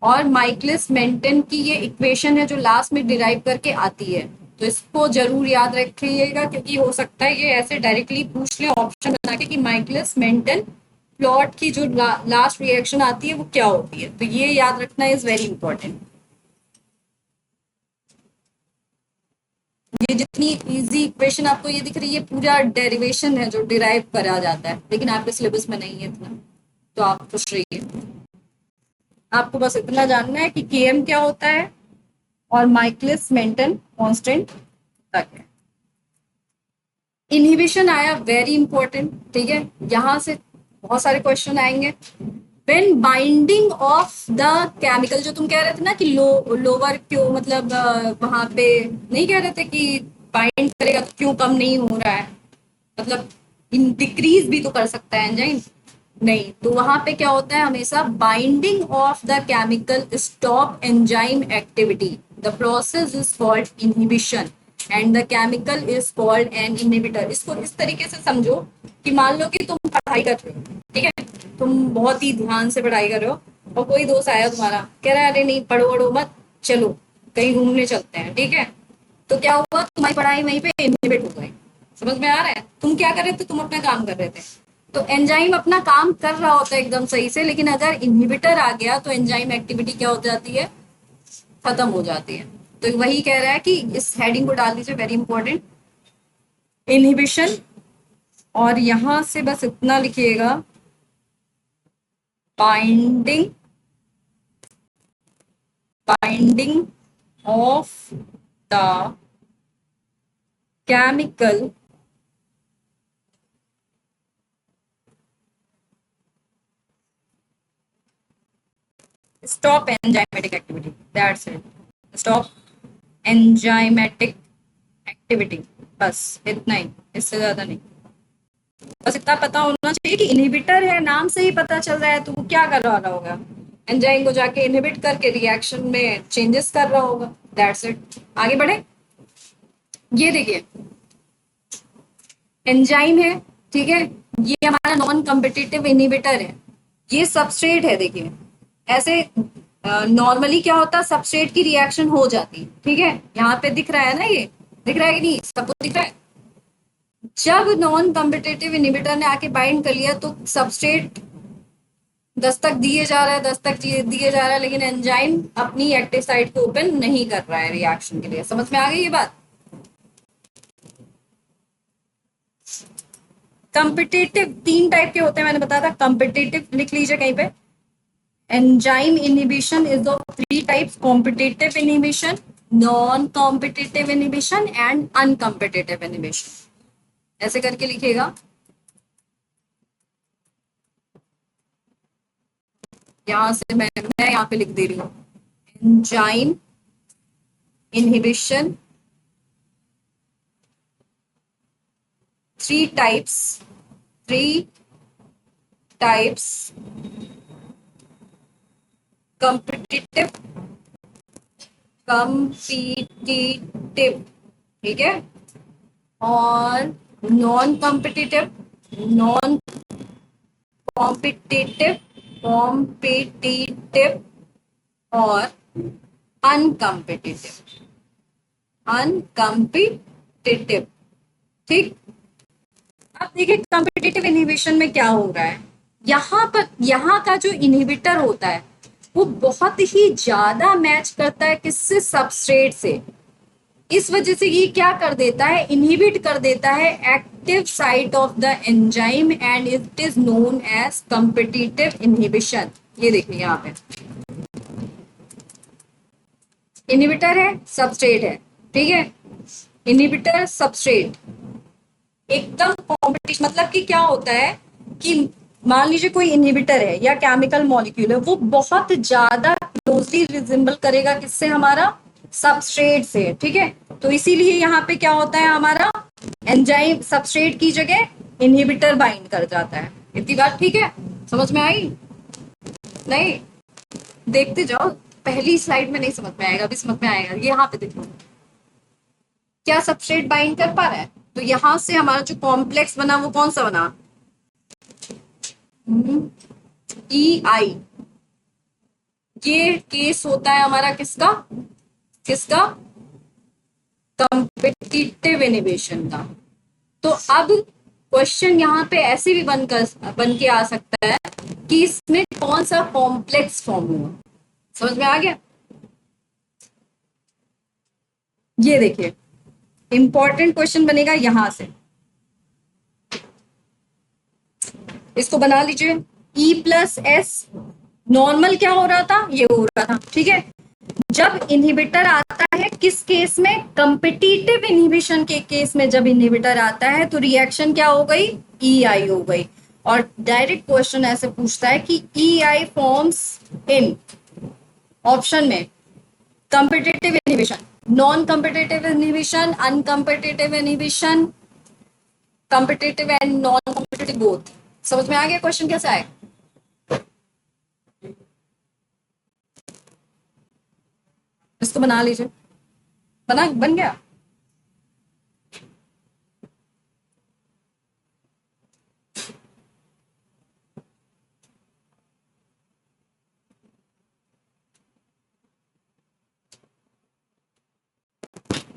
और माइकलिस मेंटन की ये इक्वेशन है जो लास्ट में डिराइव करके आती है, तो इसको जरूर याद रखिएगा, क्योंकि हो सकता है ये ऐसे डायरेक्टली पूछ ले ऑप्शन बना के कि माइकलिस मेंटन प्लॉट की जो लास्ट रिएक्शन आती है वो क्या होती है, तो ये याद रखना इज वेरी इंपॉर्टेंट। ये जितनी इजी इक्वेशन आपको ये दिख रही है, पूरा डेरिवेशन है जो डिराइव करा जाता है, लेकिन आपके सिलेबस में नहीं है इतना, तो आप खुश रहिए। आपको बस इतना जानना है कि Km क्या होता है और माइकलिस मेंटन कांस्टेंट तक है। इनहिबिशन आया, वेरी इंपॉर्टेंट, ठीक है। यहां से बहुत सारे क्वेश्चन आएंगे। When binding of the chemical, जो तुम कह रहे थे ना कि लोअर क्यों, मतलब वहां पे नहीं कह रहे थे कि बाइंड करेगा तो क्यों कम नहीं हो रहा है, मतलब डिक्रीज भी तो कर सकता है एंजाइम, नहीं, तो वहां पे क्या होता है हमेशा, binding of the chemical stop enzyme activity, the process is called inhibition and the chemical is called an inhibitor. इसको इस तरीके से समझो कि मान लो कि तुम पढ़ाई कर रहे हो, ठीक है, तुम बहुत ही ध्यान से पढ़ाई कर रहे हो, और कोई दोस्त आया तुम्हारा कह रहा है अरे नहीं पढ़ो वढ़ो मत, चलो कहीं घूमने चलते हैं, ठीक है, तो क्या हुआ, तुम्हारी पढ़ाई वहीं पे इनहिबिट हो गई। समझ में आ रहा है, तुम क्या कर रहे थे, तुम अपना काम कर रहे थे, तो एंजाइम अपना काम कर रहा होता है एकदम सही से, लेकिन अगर इनहिबिटर आ गया तो एंजाइम एक्टिविटी क्या हो जाती है, खत्म हो जाती है। तो वही कह रहा है कि इस हेडिंग को डाल दीजिए, वेरी इंपॉर्टेंट, इनहिबिशन, और यहां से बस इतना लिखिएगा, binding binding of the chemical stop enzymatic activity, that's it, stop enzymatic activity, बस इतना ही, इससे ज्यादा नहीं। बस इतना पता होना चाहिए कि इनहिबिटर है, नाम से ही पता चल रहा है, तो वो क्या कर रहा होगा, एंजाइम को जाके इनहिबिट करके रिएक्शन में चेंजेस कर रहा होगा, दैट्स इट। आगे बढ़े, ये देखिए एंजाइम है, ठीक है, ये हमारा नॉन कम्पिटिटिव इनहिबिटर है, ये सबस्ट्रेट है। देखिए ऐसे नॉर्मली क्या होता है, सबस्ट्रेट की रिएक्शन हो जाती, ठीक है, यहाँ पे दिख रहा है ना, ये दिख रहा है कि नहीं, सबको दिख रहा है। जब नॉन कम्पिटिटिव इनहिबिटर ने आके बाइंड कर लिया तो सबस्ट्रेट दस्तक दिए जा रहा है, दस्तक दिए जा रहा है, लेकिन एंजाइम अपनी एक्टिव साइट को ओपन नहीं कर रहा है रिएक्शन के लिए। समझ में आ गई ये बात। कम्पिटिटिव तीन टाइप के होते हैं, मैंने बताया था, कम्पिटिटिव लिख लीजिए कहीं पे, enzyme inhibition is of three types: competitive inhibition, non-competitive inhibition and uncompetitive inhibition। ऐसे करके लिखिएगा, यहां से मैं यहाँ पे लिख दे रही हूँ, enzyme inhibition three types: competitive, ठीक है, और नॉन कॉम्पिटिटिव, नॉन कॉम्पिटिटिव, और अनकम्पिटिटिव, ठीक। अब देखिए कॉम्पिटिटिव इनहिबिशन में क्या हो रहा है, यहाँ का जो इनहिबिटर होता है वो बहुत ही ज्यादा मैच करता है किससे, सबस्ट्रेट से। इस वजह से ये क्या कर देता है, इनहिबिट कर देता है active site of the enzyme and it is known as competitive inhibition. ये देखिए यहाँ पे इनहिबिटर है, सबस्ट्रेट है, ठीक है, इनहिबिटर सबस्ट्रेट, एकदम कॉम्पिटिशन, मतलब कि क्या होता है कि मान लीजिए कोई इनहिबिटर है या केमिकल मॉलिक्यूल है, वो बहुत ज्यादा क्लोजली रिजेंबल करेगा किससे, हमारा सबस्ट्रेट से, ठीक है। तो इसीलिए यहाँ पे क्या होता है, हमारा एंजाइम सबस्ट्रेट की जगह इनहिबिटर बाइंड कर जाता है। इतनी बात ठीक है, समझ में आई नहीं? देखते जाओ, पहली स्लाइड में नहीं समझ में आएगा, अभी समझ में आएगा। ये यहाँ पे देखो, क्या सबस्ट्रेट बाइंड कर पा रहा है? तो यहां से हमारा जो कॉम्प्लेक्स बना वो कौन सा बना? ई आई। ये केस होता है हमारा किसका? किसका? कॉम्पिटिटिव इनिबिशन का। तो अब क्वेश्चन यहाँ पे ऐसे भी बन के आ सकता है कि इसमें कौन सा कॉम्प्लेक्स फॉर्म हुआ। समझ में आ गया? ये देखिए, इंपॉर्टेंट क्वेश्चन बनेगा यहां से, इसको बना लीजिए। ई प्लस एस, नॉर्मल क्या हो रहा था? ये हो रहा था, ठीक है। जब इनहिबिटर आता है किस केस में? कंपिटिटिव इनहिबिशन के केस में जब इनहिबिटर आता है तो रिएक्शन क्या हो गई? ई आई हो गई। और डायरेक्ट क्वेश्चन ऐसे पूछता है कि ई आई फॉर्म्स इन ऑप्शन में competitive inhibition, non competitive inhibition, uncompetitive inhibition, competitive and non competitive both. समझ में आ गया क्वेश्चन कैसा है? इसको बना लीजिए, बन गया।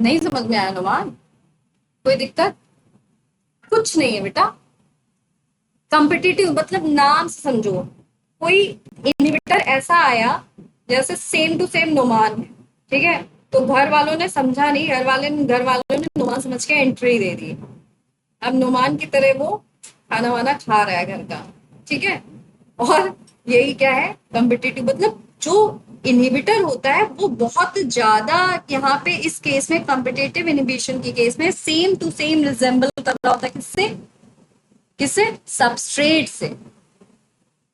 नहीं समझ में आया नुमान? कोई दिक्कत? कुछ नहीं है बेटा। कॉम्पिटिटिव मतलब नाम से समझो, कोई इनहिबिटर ऐसा आया जैसे सेम टू सेम नोमान है, ठीक है। तो घर वालों ने समझा नहीं, घर वालों ने नोमान समझ के एंट्री दे दी। अब नोमान की तरह वो खाना वाना खा रहा है घर का, ठीक है। और यही क्या है? कॉम्पिटिटिव मतलब जो इनहिबिटर होता है वो बहुत ज्यादा यहाँ पे इस केस में कॉम्पिटिटिव इनहिबिशन के केस में सेम टू सेम रिजेंबल कर रहा होता है। किससे? किससे? सबस्ट्रेट से।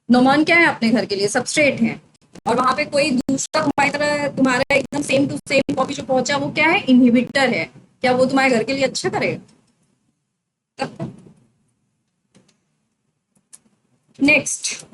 नोमान क्या है अपने घर के लिए? सबस्ट्रेट है। और वहां पे कोई दूसरा तुम्हारी तरह तुम्हारा एकदम सेम टू सेम कॉपी जो पहुंचा वो क्या है? इनहिबिटर है। क्या वो तुम्हारे घर के लिए अच्छा करेगा? Next,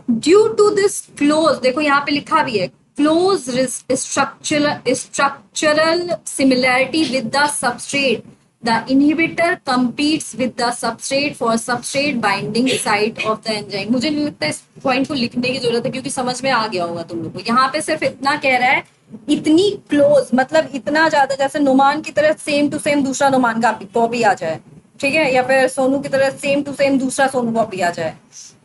due to this close, देखो यहाँ पे लिखा भी है, close structural similarity with the substrate, the inhibitor competes with the substrate for substrate binding site of the enzyme। मुझे नहीं लगता इस पॉइंट को लिखने की जरूरत है, क्योंकि समझ में आ गया होगा तुम लोग को। यहाँ पे सिर्फ इतना कह रहा है, इतनी क्लोज मतलब इतना ज्यादा जैसे नुमान की तरह सेम टू सेम दूसरा नुमान का कॉपी आ जाए, ठीक है, या फिर सोनू की तरह सेम टू सेम दूसरा सोनू कॉपी आ जाए,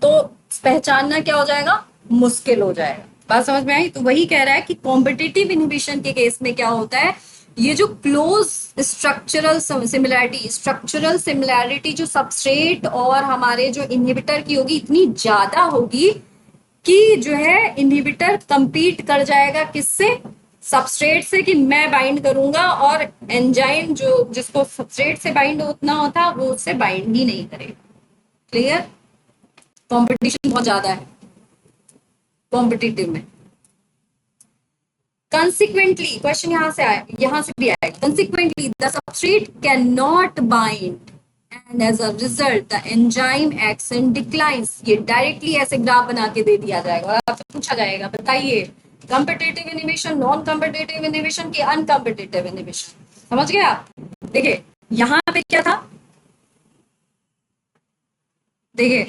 तो पहचानना क्या हो जाएगा? मुश्किल हो जाएगा। बात समझ में आई? तो वही कह रहा है कि कॉम्पिटिटिव इनहिबिशन के केस में क्या होता है, ये जो क्लोज स्ट्रक्चरल सिमिलैरिटी जो सबस्ट्रेट और हमारे जो इनहिबिटर की होगी इतनी ज्यादा होगी कि जो है इनहिबिटर कंपीट कर जाएगा किससे? सबस्ट्रेट से, कि मैं बाइंड करूंगा, और एंजाइम जो जिसको सबस्ट्रेट से बाइंड होना होता वो उससे बाइंड ही नहीं करेगा। क्लियर? कंपटीशन बहुत ज्यादा है कॉम्पिटिटिव में। कंसिक्वेंटली क्वेश्चन यहां से भी आएगा, consequently the substrate can not bind and as a result the enzyme action declines. ये डायरेक्टली ऐसे ग्राफ बना के दे दिया जाएगा और आपसे पूछा जाएगा, बताइए competitive inhibition, non competitive inhibition की अनकॉम्पिटिटिव इनहिबिशन। समझ गए आप? देखिए यहां पे क्या था, देखिए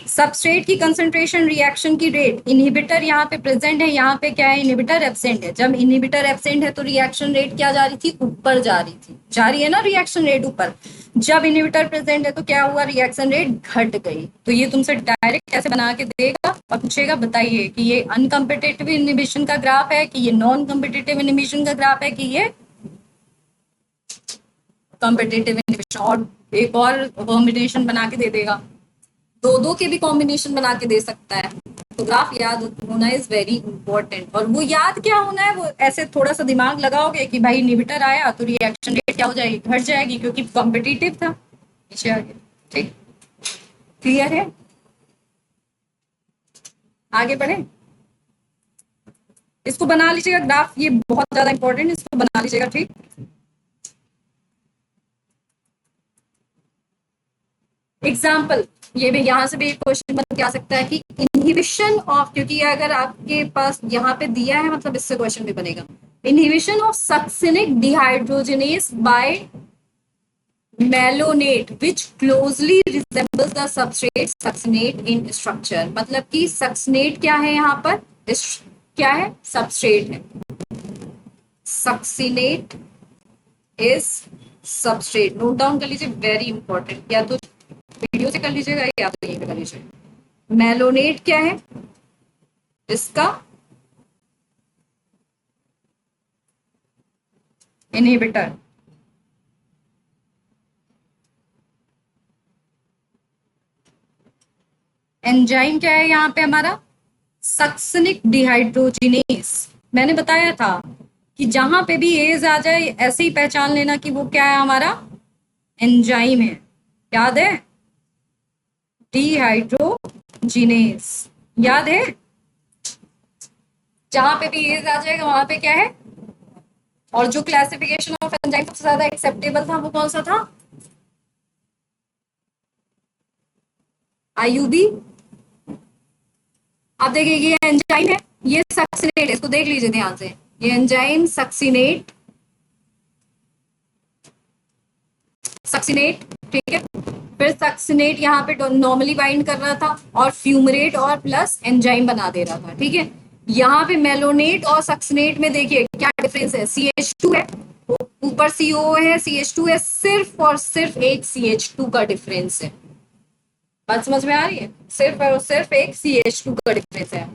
सबस्ट्रेट की कंसंट्रेशन, रिएक्शन की रेट, इनहिबिटर यहाँ पे प्रेजेंट है, यहाँ पे क्या है? इनहिबिटर एब्सेंट है। जब इनहिबिटर एब्सेंट है तो रिएक्शन रेट क्या जा रही थी? ऊपर जा रही थी, जा रही है ना रिएक्शन रेट ऊपर। जब इनहिबिटर प्रेजेंट है तो क्या हुआ? रिएक्शन रेट घट गई। तो ये तुमसे डायरेक्ट कैसे बना के देगा और पूछेगा, बताइए कि ये अनकम्पिटिटिव इनहिबिशन का ग्राफ है, कि ये नॉन कम्पिटिटिव इनहिबिशन का ग्राफ है, कि ये कॉम्पिटिटिव इनहिबिशन। और एक और कॉम्बिनेशन बना के दे देगा, दो के भी कॉम्बिनेशन बना के दे सकता है। तो ग्राफ याद होना इज वेरी इंपॉर्टेंट। और वो याद क्या होना है, वो ऐसे थोड़ा सा दिमाग लगाओगे कि भाई इनहिबिटर आया तो रिएक्शन रेट क्या हो जाएगी? घट जाएगी, क्योंकि कॉम्पिटिटिव था। पीछे आ गया, ठीक? क्लियर है? आगे बढ़े, इसको बना लीजिएगा ग्राफ, ये बहुत ज्यादा इंपॉर्टेंट, इसको बना लीजिएगा, ठीक? एग्जाम्पल, ये भी यहाँ से भी एक क्वेश्चन बन के आ सकता है कि इनहिबिशन ऑफ, क्योंकि अगर आपके पास यहाँ पे दिया है मतलब इससे क्वेश्चन भी बनेगा, inhibition of succinic dehydrogenase by malonate which closely resembles the substrate succinate in structure. मतलब कि सक्सिनेट क्या है यहाँ पर, क्या है, सबस्ट्रेट है, succinate is substrate. Note down कर लीजिए, वेरी इंपॉर्टेंट, या तो वीडियो से कर लीजिएगा या तो यहीं पे कर लीजिएगा। मेलोनेट क्या है, इसका इनहिबिटर। एंजाइम क्या है यहाँ पे हमारा, सक्सिनिक डिहाइड्रोजिनेस। मैंने बताया था कि जहां पे भी एज आ जाए ऐसे ही पहचान लेना कि वो क्या है, हमारा एंजाइम है, याद है, डिहाइड्रोजिनेस, याद है, जहां पे भी एज आ जाएगा वहां पे क्या है। और जो क्लासिफिकेशन ऑफ एंजाइम सबसे ज्यादा एक्सेप्टेबल था वो कौन सा था, आईयूबी। आप देखिए ये एंजाइम है, ये सक्सिनेट, इसको देख लीजिए ध्यान से, ये एंजाइम सक्सिनेट, सक्सिनेट, ठीक है। फिर सक्सिनेट यहाँ पे नॉर्मली बाइंड कर रहा था और फ्यूमरेट और प्लस एंजाइम बना दे रहा था, ठीक है। यहाँ पे मेलोनेट और सक्सिनेट में देखिए क्या डिफरेंस है, CH2 है, ऊपर CO है, CH2 है, सिर्फ और सिर्फ एक CH2 का डिफरेंस है। बात समझ में आ रही है, सिर्फ और सिर्फ एक CH2 का डिफरेंस है।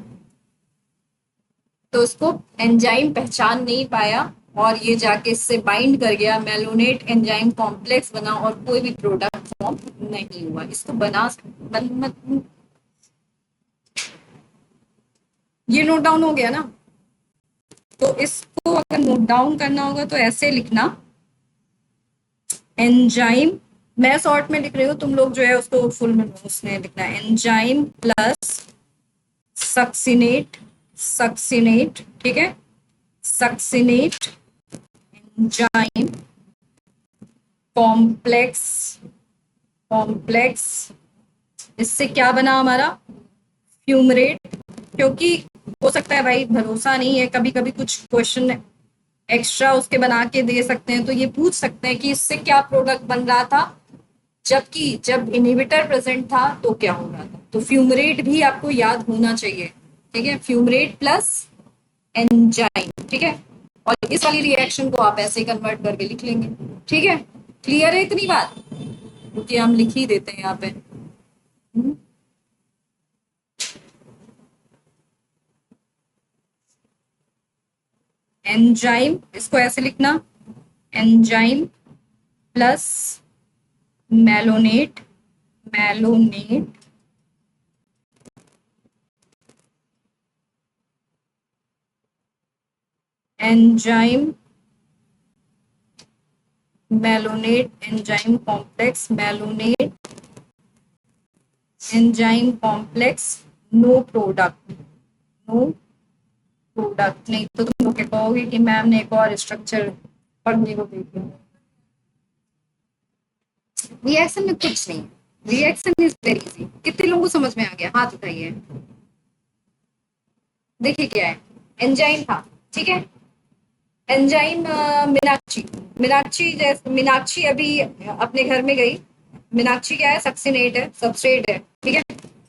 तो उसको एंजाइम पहचान नहीं पाया और ये जाके इससे बाइंड कर गया, मेलोनेट एंजाइम कॉम्प्लेक्स बना और कोई भी प्रोडक्ट फॉर्म नहीं हुआ। इसको ये नोट डाउन हो गया ना। तो इसको अगर नोट डाउन करना होगा तो ऐसे लिखना, एंजाइम, मैं शॉर्ट में लिख रही हूँ, तुम लोग जो है उसको फुल में उसमें लिखना है, एंजाइम प्लस सक्सिनेट, सक्सिनेट, ठीक है, सक्सिनेट एंजाइम कॉम्प्लेक्स, कॉम्प्लेक्स, इससे क्या बना हमारा, फ्यूमरेट। क्योंकि हो सकता है भाई, भरोसा नहीं है, कभी कभी कुछ क्वेश्चन एक्स्ट्रा उसके बना के दे सकते हैं, तो ये पूछ सकते हैं कि इससे क्या प्रोडक्ट बन रहा था, जबकि जब इनहिबिटर प्रेजेंट था तो क्या हो रहा था। तो फ्यूमरेट भी आपको याद होना चाहिए, ठीक है, फ्यूमरेट प्लस एंजाइम, ठीक है। और इस वाली रिएक्शन को आप ऐसे कन्वर्ट करके लिख लेंगे, ठीक है। क्लियर है इतनी बात, क्योंकि हम लिख ही देते हैं यहाँ पे। एंजाइम, इसको ऐसे लिखना, enzyme plus malonate, malonate enzyme, malonate enzyme complex, malonate enzyme complex, no product, no product. नहीं तो तुम लोग कहोगे कि मैम ने एक और स्ट्रक्चर पढ़ने को दे दिया। रिएक्शन में कुछ नहीं, रिएक्शन इज वेरी इजी। कितने लोगों को समझ में आ गया, हाथ उठाइए। देखिए क्या है, एंजाइम था, ठीक है, एंजाइम मीनाक्षी, मीनाक्षी जैसे मीनाक्षी अभी अपने घर में गई, मीनाक्षी क्या है, सक्सिनेट है, सबस्ट्रेट है, ठीक है,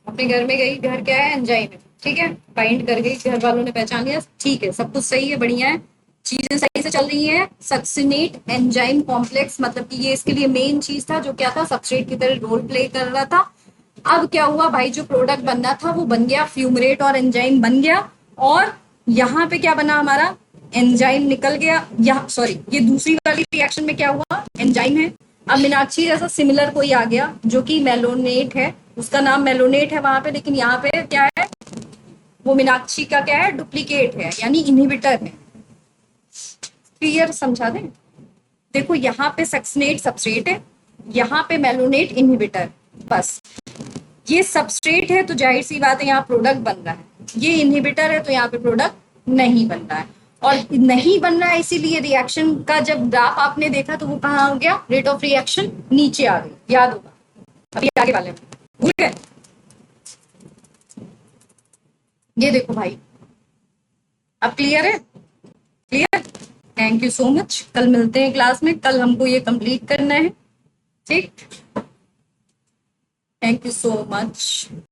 अपने घर में गई, घर क्या है, एंजाइम है, ठीक है, बाइंड कर गई, घर वालों ने पहचान लिया, ठीक है, सब कुछ सही है, बढ़िया है, चीजें सही से चल रही है। सक्सिनेट एंजाइम कॉम्प्लेक्स, मतलब कि ये इसके लिए मेन चीज था, जो क्या था, सबस्ट्रेट की तरह रोल प्ले कर रहा था। अब क्या हुआ भाई, जो प्रोडक्ट बनना था वो बन गया, फ्यूमरेट और एंजाइम बन गया, और यहाँ पे क्या बना हमारा, एंजाइम निकल गया। यहाँ सॉरी, ये दूसरी वाली रिएक्शन में क्या हुआ, एंजाइम है, अब मीनाक्षी जैसा सिमिलर कोई आ गया जो कि मेलोनेट है, उसका नाम मेलोनेट है वहां पे, लेकिन यहाँ पे क्या है, वो मीनाक्षी का क्या है, डुप्लीकेट है, यानी इनहिबिटर है। क्लियर समझा दें, देखो यहाँ पे सक्सिनेट सबस्ट्रेट है, यहाँ पे मेलोनेट इनहिबिटर, बस। ये सबस्ट्रेट है तो जाहिर सी बात है यहाँ प्रोडक्ट बन रहा है, ये इनहिबिटर है तो यहाँ पे प्रोडक्ट नहीं बन रहा है, और नहीं बन रहा है इसीलिए रिएक्शन का जब ग्राफ आपने देखा तो वो कहाँ हो गया, रेट ऑफ रिएक्शन नीचे आ गई, याद होगा, अभी आगे वाले में भूल गए। ये देखो भाई, अब क्लियर है? Clear. Thank you so much, कल मिलते हैं क्लास में, कल हमको ये कंप्लीट करना है। ठीक, थैंक यू सो मच।